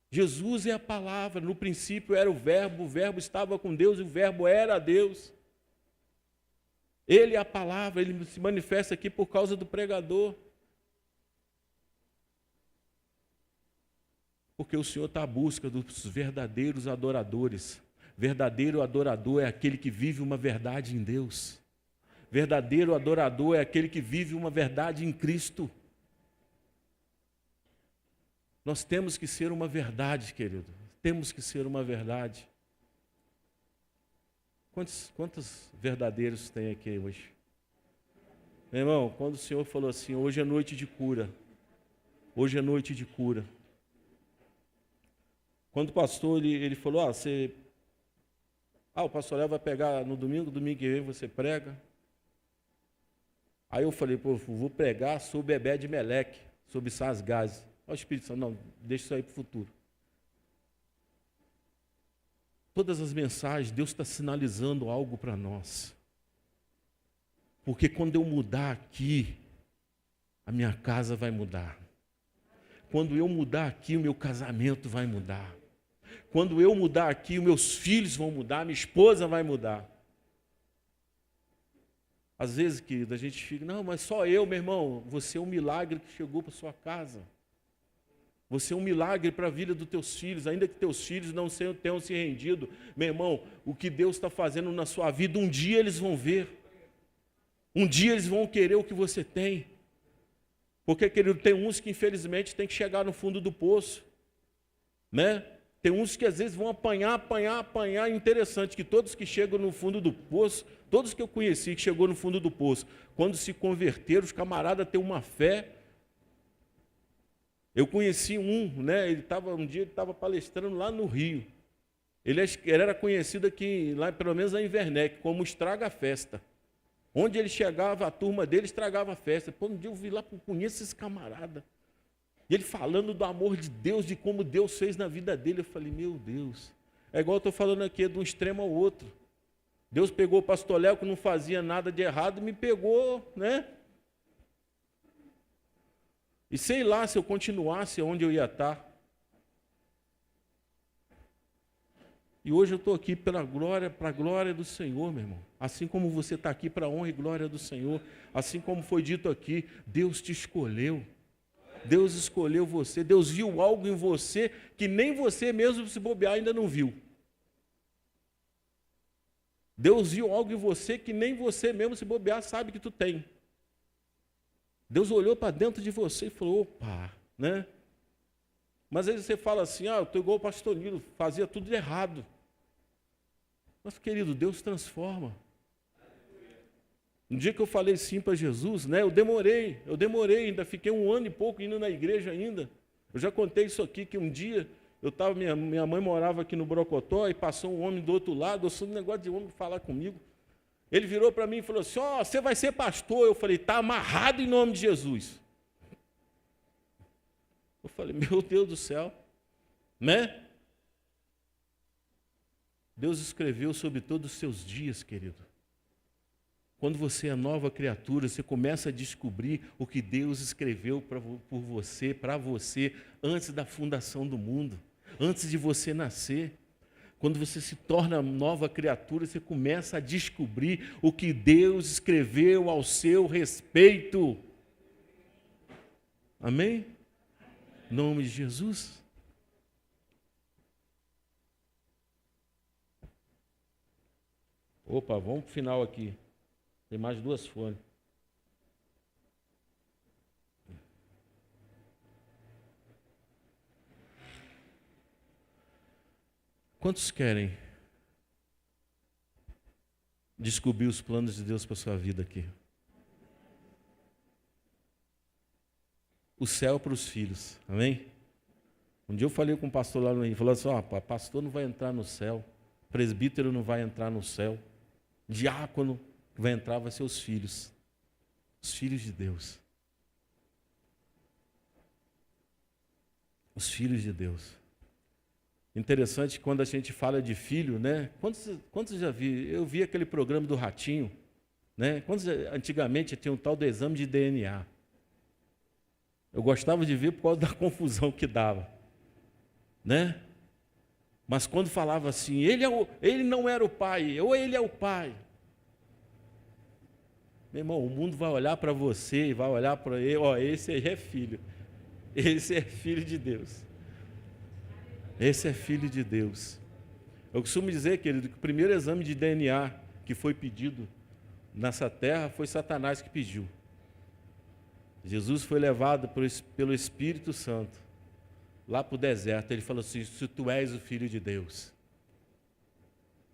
Jesus é a palavra, no princípio era o verbo estava com Deus e o verbo era Deus. Ele é a palavra, Ele se manifesta aqui por causa do pregador. Porque o Senhor está à busca dos verdadeiros adoradores. Verdadeiro adorador é aquele que vive uma verdade em Deus. Verdadeiro adorador é aquele que vive uma verdade em Cristo. Nós temos que ser uma verdade, querido. Temos que ser uma verdade. Quantos verdadeiros tem aqui hoje? Meu irmão, quando o Senhor falou assim: hoje é noite de cura. Hoje é noite de cura. Quando o pastor ele falou: o pastor Léo vai pegar no domingo que vem você prega. Aí eu falei: vou pregar sobre Ebed Meleque, sobre Sasgás. Olha o Espírito Santo: não, deixa isso aí para o futuro. Todas as mensagens, Deus está sinalizando algo para nós. Porque quando eu mudar aqui, a minha casa vai mudar. Quando eu mudar aqui, o meu casamento vai mudar. Quando eu mudar aqui, os meus filhos vão mudar, minha esposa vai mudar. Às vezes, querido, a gente fica: não, mas só eu, meu irmão. Você é um milagre que chegou para sua casa. Você é um milagre para a vida dos teus filhos, ainda que teus filhos não tenham se rendido. Meu irmão, o que Deus está fazendo na sua vida, um dia eles vão ver. Um dia eles vão querer o que você tem. Porque, querido, tem uns que infelizmente tem que chegar no fundo do poço. Tem uns que às vezes vão apanhar. Interessante que todos que chegam no fundo do poço, todos que eu conheci que chegou no fundo do poço, quando se converteram, os camaradas têm uma fé. Eu conheci um dia ele estava palestrando lá no Rio. Ele era conhecido aqui, lá pelo menos na Invernec, como estraga-festa. Onde ele chegava, a turma dele estragava a festa. Um dia eu vi lá, conheço esse camarada. E ele falando do amor de Deus, de como Deus fez na vida dele. Eu falei: meu Deus. É igual eu estou falando aqui, de um extremo ao outro. Deus pegou o pastor Léo, que não fazia nada de errado, e me pegou, E sei lá se eu continuasse onde eu ia estar. E hoje eu estou aqui para a glória do Senhor, meu irmão. Assim como você está aqui para a honra e glória do Senhor. Assim como foi dito aqui, Deus te escolheu. Deus escolheu você. Deus viu algo em você que nem você mesmo, se bobear, ainda não viu. Deus viu algo em você que nem você mesmo, se bobear, sabe que tu tem. Deus olhou para dentro de você e falou: opa, Mas às vezes você fala assim: eu estou igual o pastor Nilo, fazia tudo errado. Mas, querido, Deus transforma. Um dia que eu falei sim para Jesus, né? Eu demorei, ainda fiquei 1 ano e pouco indo na igreja ainda. Eu já contei isso aqui, que um dia minha mãe morava aqui no Brocotó e passou um homem do outro lado, eu sou um negócio de homem falar comigo. Ele virou para mim e falou assim, você vai ser pastor. Eu falei, está amarrado em nome de Jesus. Eu falei, meu Deus do céu, né? Deus escreveu sobre todos os seus dias, querido. Quando você é nova criatura, você começa a descobrir o que Deus escreveu por você, para você, antes da fundação do mundo, antes de você nascer. Quando você se torna nova criatura, você começa a descobrir o que Deus escreveu ao seu respeito. Amém? Em nome de Jesus. Opa, vamos para o final aqui. Tem mais 2 folhas. Quantos querem descobrir os planos de Deus para a sua vida aqui? O céu para os filhos, amém? Um dia eu falei com um pastor lá no Rio, falou assim, pastor não vai entrar no céu, presbítero não vai entrar no céu, diácono que vai entrar vai ser os filhos de Deus. Os filhos de Deus. Interessante que quando a gente fala de filho, né? Quantos já viram? Eu vi aquele programa do Ratinho, né? Antigamente tinha um tal do exame de DNA. Eu gostava de ver por causa da confusão que dava, né? Mas quando falava assim, ele não era o pai, ou ele é o pai. Meu irmão, o mundo vai olhar para você e vai olhar para ele, esse aí é filho. Esse é filho de Deus. Esse é filho de Deus. Eu costumo dizer, querido, que o primeiro exame de DNA que foi pedido nessa terra foi Satanás que pediu. Jesus foi levado pelo Espírito Santo lá para o deserto. Ele falou assim, se tu és o Filho de Deus.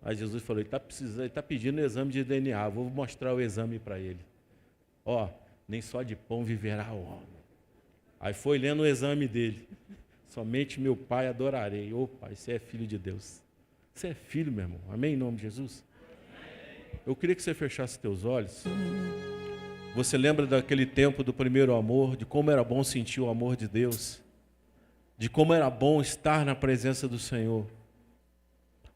Aí Jesus falou, ele está pedindo o exame de DNA, vou mostrar o exame para ele. Nem só de pão viverá o homem. Aí foi lendo o exame dele. Somente meu Pai adorarei. Pai, você é filho de Deus. Você é filho, meu irmão. Amém, em nome de Jesus? Eu queria que você fechasse teus olhos. Você lembra daquele tempo do primeiro amor, de como era bom sentir o amor de Deus, de como era bom estar na presença do Senhor.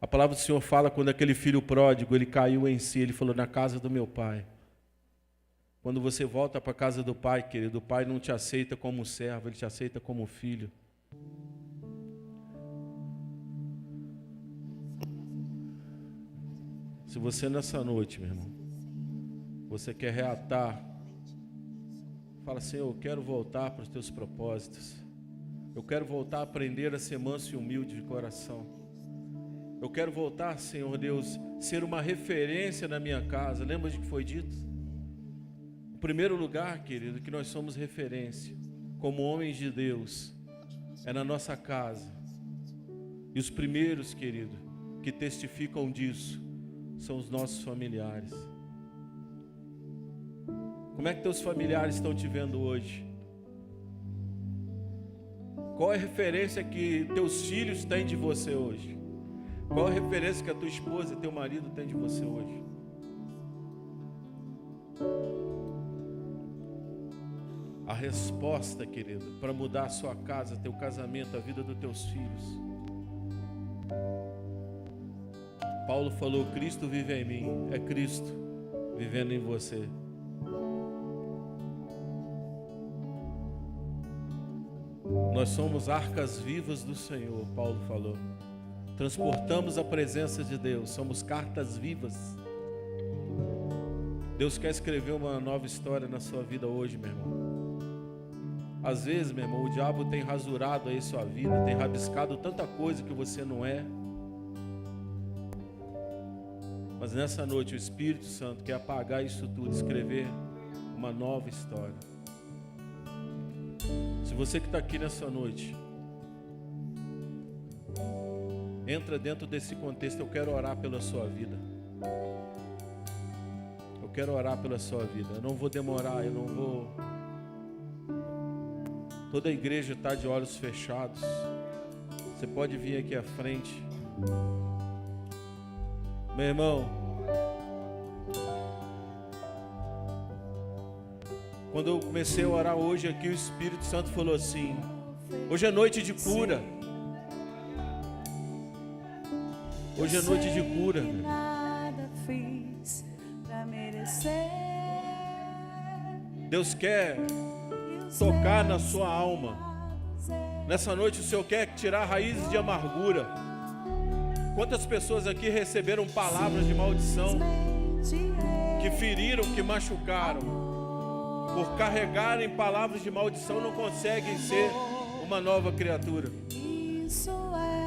A palavra do Senhor fala quando aquele filho pródigo, ele caiu em si, ele falou, na casa do meu pai. Quando você volta para a casa do pai, querido, o pai não te aceita como servo, ele te aceita como filho. Se você nessa noite, meu irmão, você quer reatar, fala, Senhor, eu quero voltar para os teus propósitos. Eu quero voltar a aprender a ser manso e humilde de coração. Eu quero voltar, Senhor Deus, ser uma referência na minha casa. Lembra de que foi dito? O primeiro lugar, querido, que nós somos referência, como homens de Deus, é na nossa casa. E os primeiros, querido, que testificam disso, são os nossos familiares. Como é que teus familiares estão te vendo hoje? Qual é a referência que teus filhos têm de você hoje? Qual a referência que a tua esposa e teu marido têm de você hoje? A resposta, querido, para mudar a sua casa, teu casamento, a vida dos teus filhos. Paulo falou, Cristo vive em mim, é Cristo vivendo em você. Nós somos arcas vivas do Senhor, Paulo falou. Transportamos a presença de Deus, somos cartas vivas. Deus quer escrever uma nova história na sua vida hoje, meu irmão. Às vezes, meu irmão, o diabo tem rasurado aí sua vida, tem rabiscado tanta coisa que você não é. Mas nessa noite o Espírito Santo quer apagar isso tudo, escrever uma nova história. Se você que está aqui nessa noite, entra dentro desse contexto. Eu quero orar pela sua vida. Eu quero orar pela sua vida. Eu não vou demorar, eu não vou. Toda a igreja está de olhos fechados. Você pode vir aqui à frente. Meu irmão, quando eu comecei a orar hoje aqui, o Espírito Santo falou assim: hoje é noite de cura. Hoje é noite de cura. Deus quer tocar na sua alma. Nessa noite o Senhor quer tirar raízes de amargura. Quantas pessoas aqui receberam palavras de maldição, que feriram, que machucaram, por carregarem palavras de maldição, não conseguem ser uma nova criatura. Isso é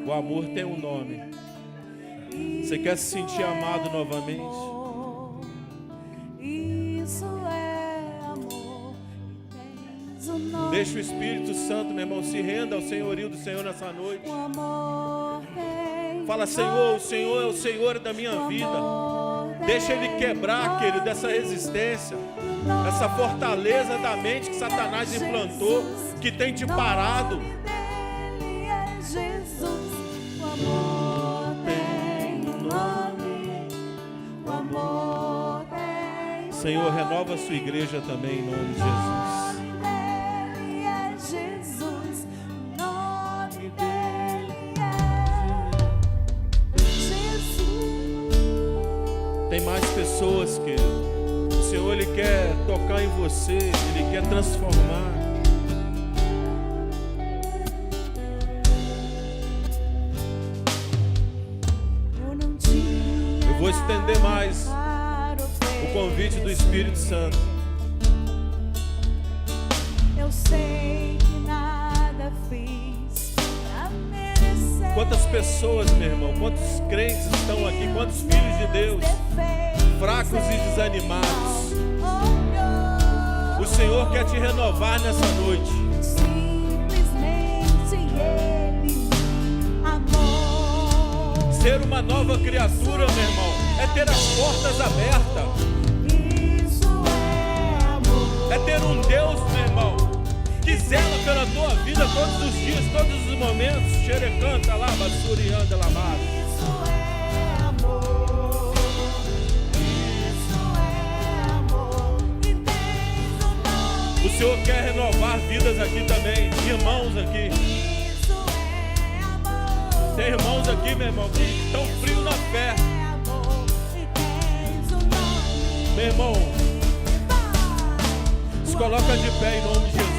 O amor tem um nome. Você quer se sentir amado novamente? Isso é amor. Deixa o Espírito Santo, meu irmão, se renda ao senhorio do Senhor nessa noite. Fala: Senhor, o Senhor é o Senhor da minha vida. Deixa Ele quebrar, querido, dessa resistência, essa fortaleza da mente que Satanás implantou, que tem te parado. Senhor, renova a sua igreja também em nome de Jesus. Tem mais pessoas que o Senhor Ele quer tocar em você, Ele quer transformar. Eu vou estender mais o convite do Espírito Santo. Eu sei que nada fiz pra merecer. Quantas pessoas, meu irmão, quantos crentes estão aqui, quantos filhos de Deus, fracos e desanimados. O Senhor quer te renovar nessa noite. Simplesmente Ele amou. Ser uma nova criatura, meu irmão, é ter as portas abertas. É ter um Deus, meu irmão, que zela pela tua vida todos os dias, todos os momentos. Xerecanta lá, basurianda lá, Isso é amor. Isso é amor. E tens um nome. O Senhor quer renovar vidas aqui também. Irmãos aqui. Isso é amor. Tem irmãos aqui, meu irmão, que estão frios na fé. É amor. E tens um nome. Meu irmão, se coloca de pé em nome de Jesus.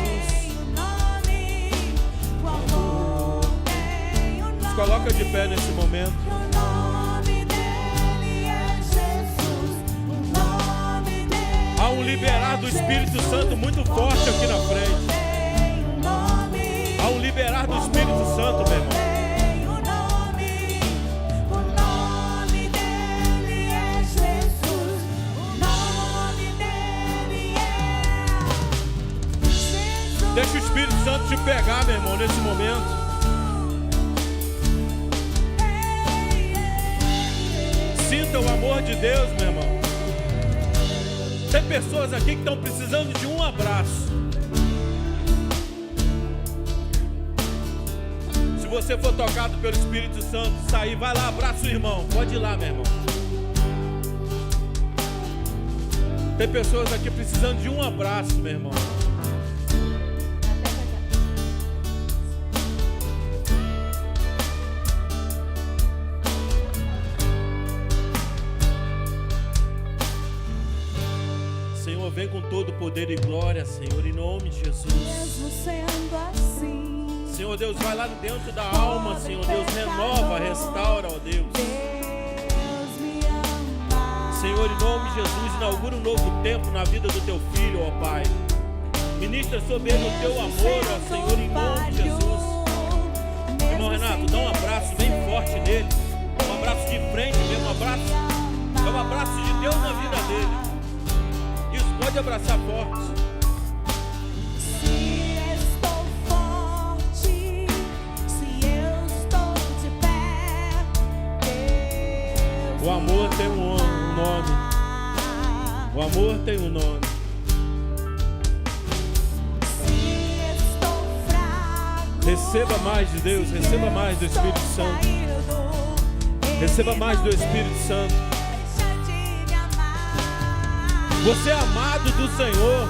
Se coloca de pé nesse momento. O nome dele é Jesus. O nome dele Há um liberar do Espírito Santo muito forte aqui na frente. Há um liberar do Espírito Santo, meu irmão. Deixa o Espírito Santo te pegar, meu irmão, nesse momento. Sinta o amor de Deus, meu irmão. Tem pessoas aqui que estão precisando de um abraço. Se você for tocado pelo Espírito Santo, sair, vai lá, abraça o irmão. Pode ir lá, meu irmão. Tem pessoas aqui precisando de um abraço, meu irmão. Vem com todo poder e glória, Senhor, em nome de Jesus. Mesmo sendo assim, Senhor Deus, vai lá dentro da alma, Senhor Deus, renova, restaura, ó Deus. Deus me ama. Senhor, em nome de Jesus, inaugura um novo tempo na vida do teu filho, ó Pai. Ministra sobre ele o teu amor, ó Senhor, em nome de Jesus. Irmão Renato, dá um abraço bem forte nele. Um abraço de frente mesmo, um abraço. É um abraço de Deus na vida dele. Pode abraçar forte. O amor tem um nome. O amor tem um nome. Receba mais de Deus, receba mais do Espírito Santo. Receba mais do Espírito Santo. Você é amado do Senhor.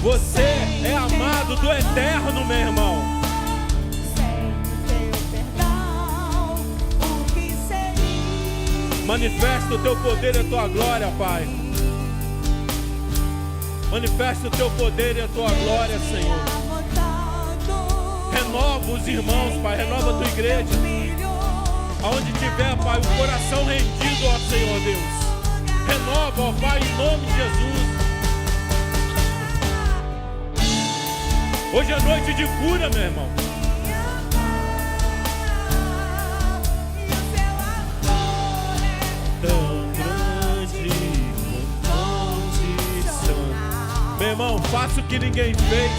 Você é amado do Eterno, meu irmão. Manifesta o teu poder e a tua glória, Pai. Manifesta o teu poder e a tua glória, Senhor. Renova os irmãos, Pai. Renova a tua igreja. Aonde tiver, Pai, o coração rendido, ó Senhor Deus. Renova, ó Pai, em nome de Jesus. Hoje é noite de cura, meu irmão. Tão grande condição. Meu irmão, faça o que ninguém fez.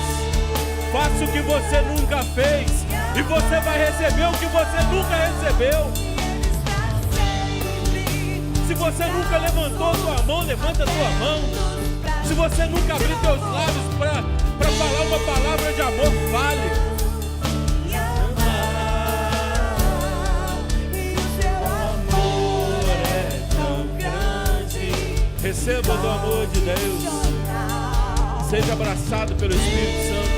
Faça o que você nunca fez. E você vai receber o que você nunca recebeu. Se você nunca levantou sua mão, levanta sua mão. Se você nunca abriu seus lábios para falar uma palavra de amor, fale. Receba do amor de Deus. Seja abraçado pelo Espírito Santo.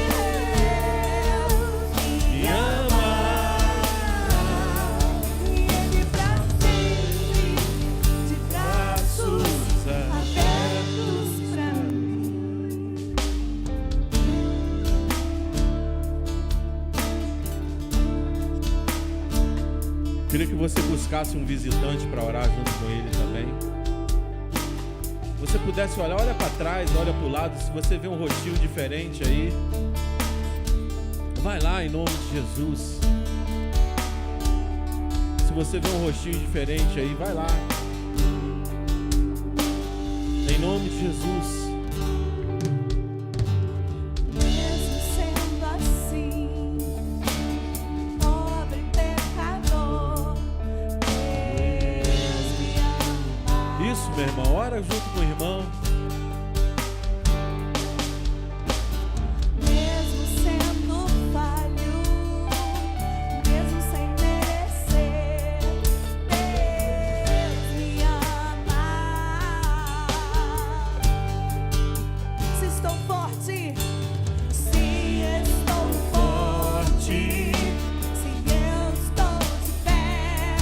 Me ama. De braços abertos pra mim. Queria que você buscasse um visitante para orar junto com ele também. Se você pudesse olhar, olha para trás, olha para o lado. Se você vê um rostinho diferente aí, vai lá em nome de Jesus. Se você vê um rostinho diferente aí, vai lá em nome de Jesus. Mesmo sendo assim, pobre pecador, Deus me ama. Isso, meu irmão, ora junto com o irmão. Mesmo sendo falho, mesmo sem merecer, Deus me ama. Se estou forte, se estou forte, se eu estou de pé,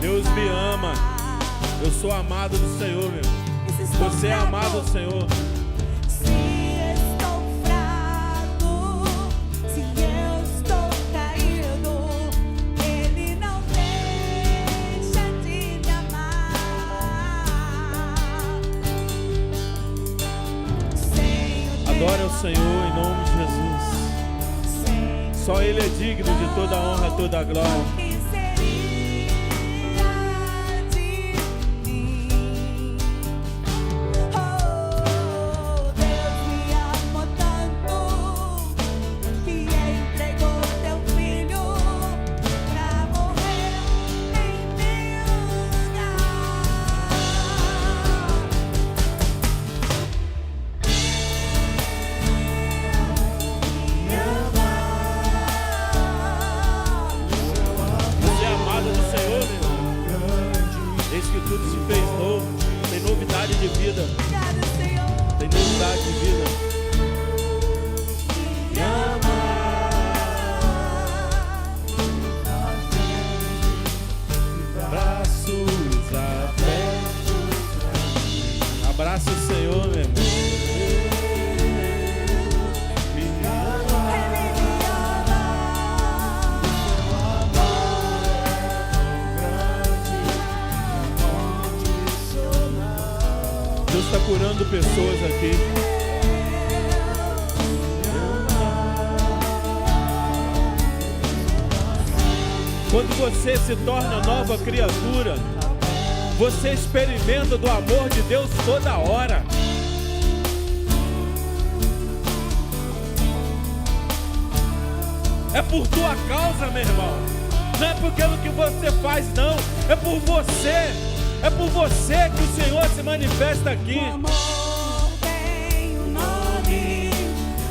Deus me ama. Eu sou amado do Senhor, meu. Você é amado do Senhor. Se estou fraco, se eu estou caído, Ele não deixa de me amar. Adore ao Senhor em nome de Jesus. Só Ele é digno de toda a honra, toda a glória. Tudo se fez novo, tem novidade de vida, tem novidade de vida. Me ama. Braços abertos. Abraça o Senhor, meu irmão. Deus está curando pessoas aqui. Quando você se torna nova criatura, você experimenta do amor de Deus toda hora. É por tua causa, meu irmão. Não é pelo que você faz, não. É por você. É por você que o Senhor se manifesta aqui. O amor tem um nome.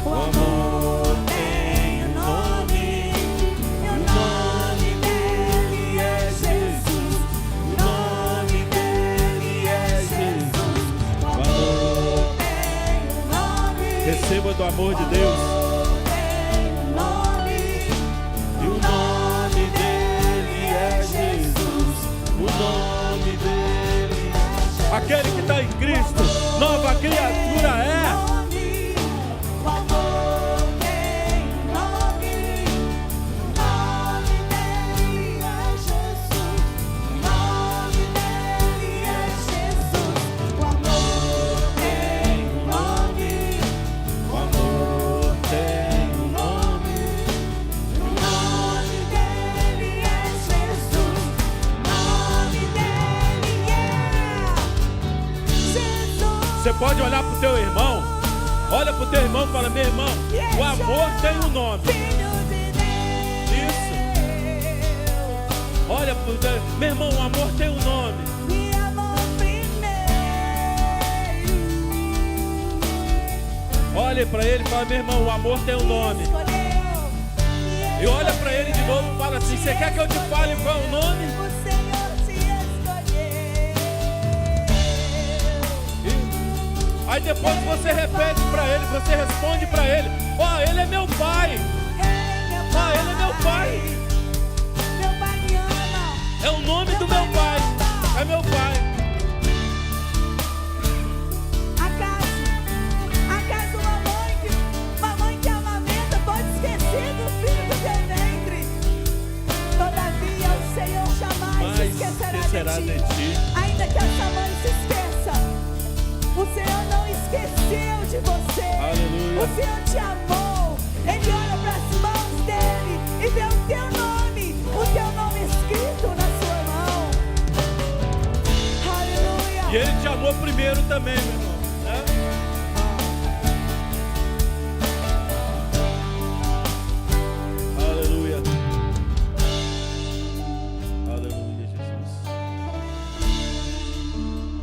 O amor tem um nome. E o nome dele é Jesus. O nome dele é Jesus. O amor tem um nome. Receba do amor de Deus. O amor tem um nome. E o nome dele é Jesus. O nome dele. Aquele que está em Cristo, nova criatura é. O amor tem um nome. O nome dele é Jesus. O nome dele é Jesus. O amor tem um nome. O amor tem um nome. O nome dele é Jesus. O nome dele é Jesus. Você pode olhar para o teu irmão. Olha para o teu irmão e fala: meu irmão, o amor tem um nome. Filho de Deus. Isso. Olha para o teu... Meu irmão, o amor tem um nome. Me amou primeiro. Olhe para ele e fala: meu irmão, o amor tem um nome. E olha para ele de novo e fala assim: você quer que eu te fale qual é o nome? O Senhor te escolheu. Aí depois você repete para ele, você responde para ele: ó, ele é meu pai. Ó, ele é meu pai. Meu pai me ama. É o nome do meu pai. É meu pai. Acaso uma mãe que amamenta pode esquecer do filho do seu ventre? Todavia o Senhor jamais se esquecerá de ti. Ainda que essa mãe se esqueça, o Senhor não esqueceu de você. Aleluia. O Senhor te amou. Ele olha para as mãos dele e vê o teu nome escrito na sua mão. Aleluia. E ele te amou primeiro também, meu irmão, né? Aleluia. Aleluia, Jesus.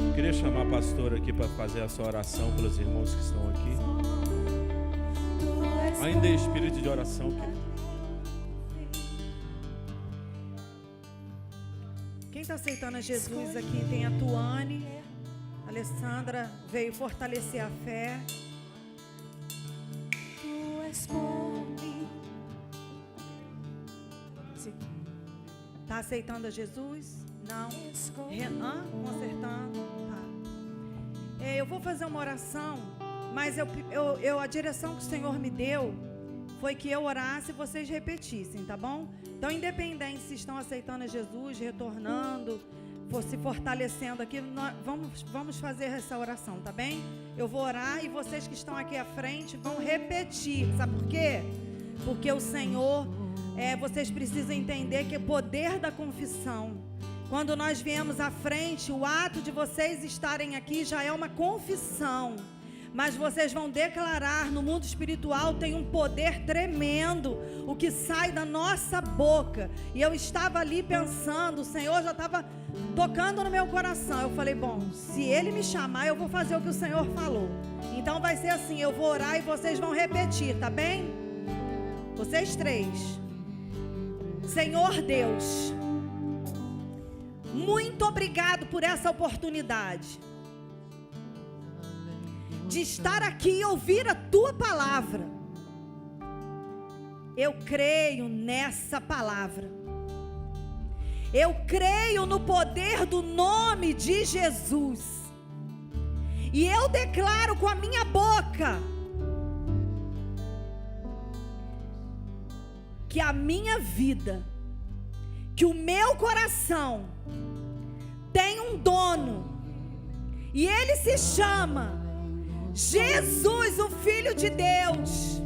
Eu queria chamar a pastora aqui para fazer essa oração pelos irmãos que estão aqui. Ainda em espírito de oração, querido. Quem está aceitando a Jesus aqui tem a Tuane. A Alessandra veio fortalecer a fé. Tu és por mim. Está aceitando a Jesus? Não. Renan, consertando. Tá. Eu vou fazer uma oração, mas a direção que o Senhor me deu foi que eu orasse e vocês repetissem, tá bom? Então, independente se estão aceitando a Jesus, retornando, se fortalecendo aqui, nós vamos fazer essa oração, tá bem? Eu vou orar e vocês que estão aqui à frente vão repetir. Sabe por quê? Porque o Senhor, vocês precisam entender que o poder da confissão, quando nós viemos à frente, o ato de vocês estarem aqui já é uma confissão. Mas vocês vão declarar no mundo espiritual, tem um poder tremendo, o que sai da nossa boca. E eu estava ali pensando, o Senhor já estava tocando no meu coração. Eu falei, bom, se Ele me chamar, eu vou fazer o que o Senhor falou. Então vai ser assim, eu vou orar e vocês vão repetir, tá bem? Vocês três. Senhor Deus, muito obrigado por essa oportunidade de estar aqui e ouvir a Tua palavra. Eu creio nessa palavra. Eu creio no poder do nome de Jesus. E eu declaro com a minha boca que a minha vida, que o meu coração tem um dono. E ele se chama Jesus, o Filho de Deus.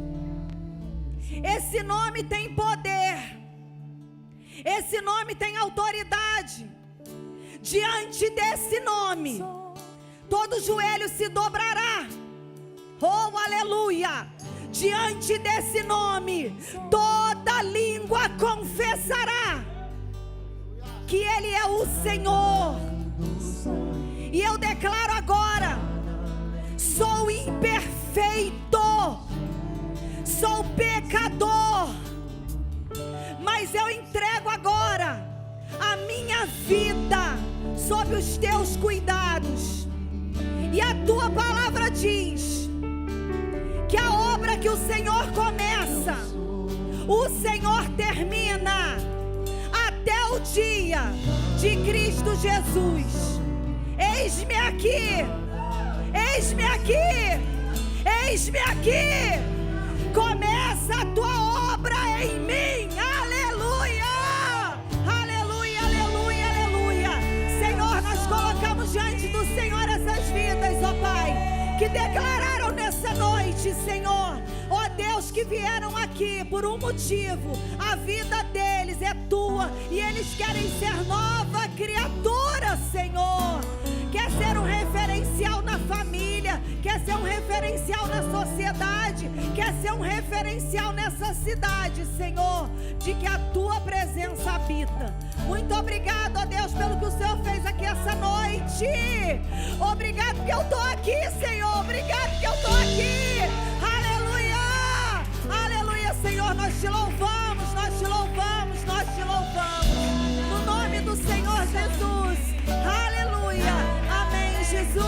Esse nome tem poder. Esse nome tem autoridade. Diante desse nome, todo joelho se dobrará. Oh, aleluia! Diante desse nome, toda língua confessará é o Senhor. E eu declaro agora: sou imperfeito, sou pecador, mas eu entrego agora a minha vida sob os teus cuidados. E a tua palavra diz que a obra que o Senhor começa, o Senhor termina até o dia de Cristo Jesus. Eis-me aqui, eis-me aqui, eis-me aqui. Começa a tua obra em mim. Aleluia, aleluia, aleluia, aleluia. Senhor, nós colocamos diante do Senhor essas vidas, ó Pai, que declararam nessa noite, Senhor, ó Deus, que vieram aqui por um motivo. A vida deles é tua e eles querem ser nova criatura, Senhor. Quer ser um referencial na família, quer ser um referencial na sociedade, quer ser um referencial nessa cidade, Senhor, de que a tua presença habita. Muito obrigado, ó Deus, pelo que o Senhor fez aqui essa noite. Obrigado que eu estou aqui, Senhor. Obrigado que eu estou aqui. Aleluia, aleluia, Senhor. Nós te louvamos, nós te louvamos, nós te louvamos. No nome do Senhor Jesus. Aleluia. Amém, Jesus.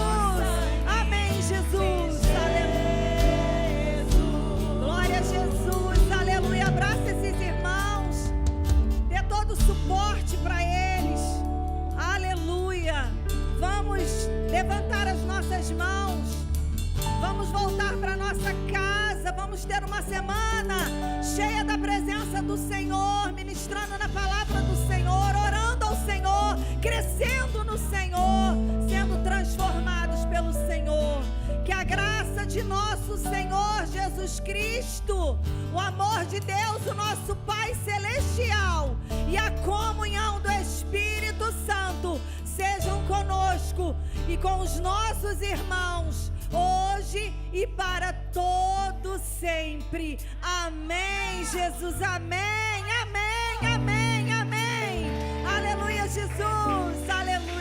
Amém, Jesus. Aleluia. Glória a Jesus. Aleluia. Abraça esses irmãos. Dê todo o suporte para eles. Aleluia. Vamos levantar as nossas mãos. Vamos voltar para nossa casa. Vamos ter uma semana cheia da presença do Senhor, ministrando na palavra do Senhor, orando ao Senhor, crescendo no Senhor, sendo transformados pelo Senhor. Que a graça de nosso Senhor Jesus Cristo, o amor de Deus, o nosso Pai Celestial, e a comunhão do Espírito Santo sejam conosco e com os nossos irmãos, hoje e para todo sempre. Amém, Jesus. Amém, amém, amém, amém. Aleluia, Jesus. Aleluia.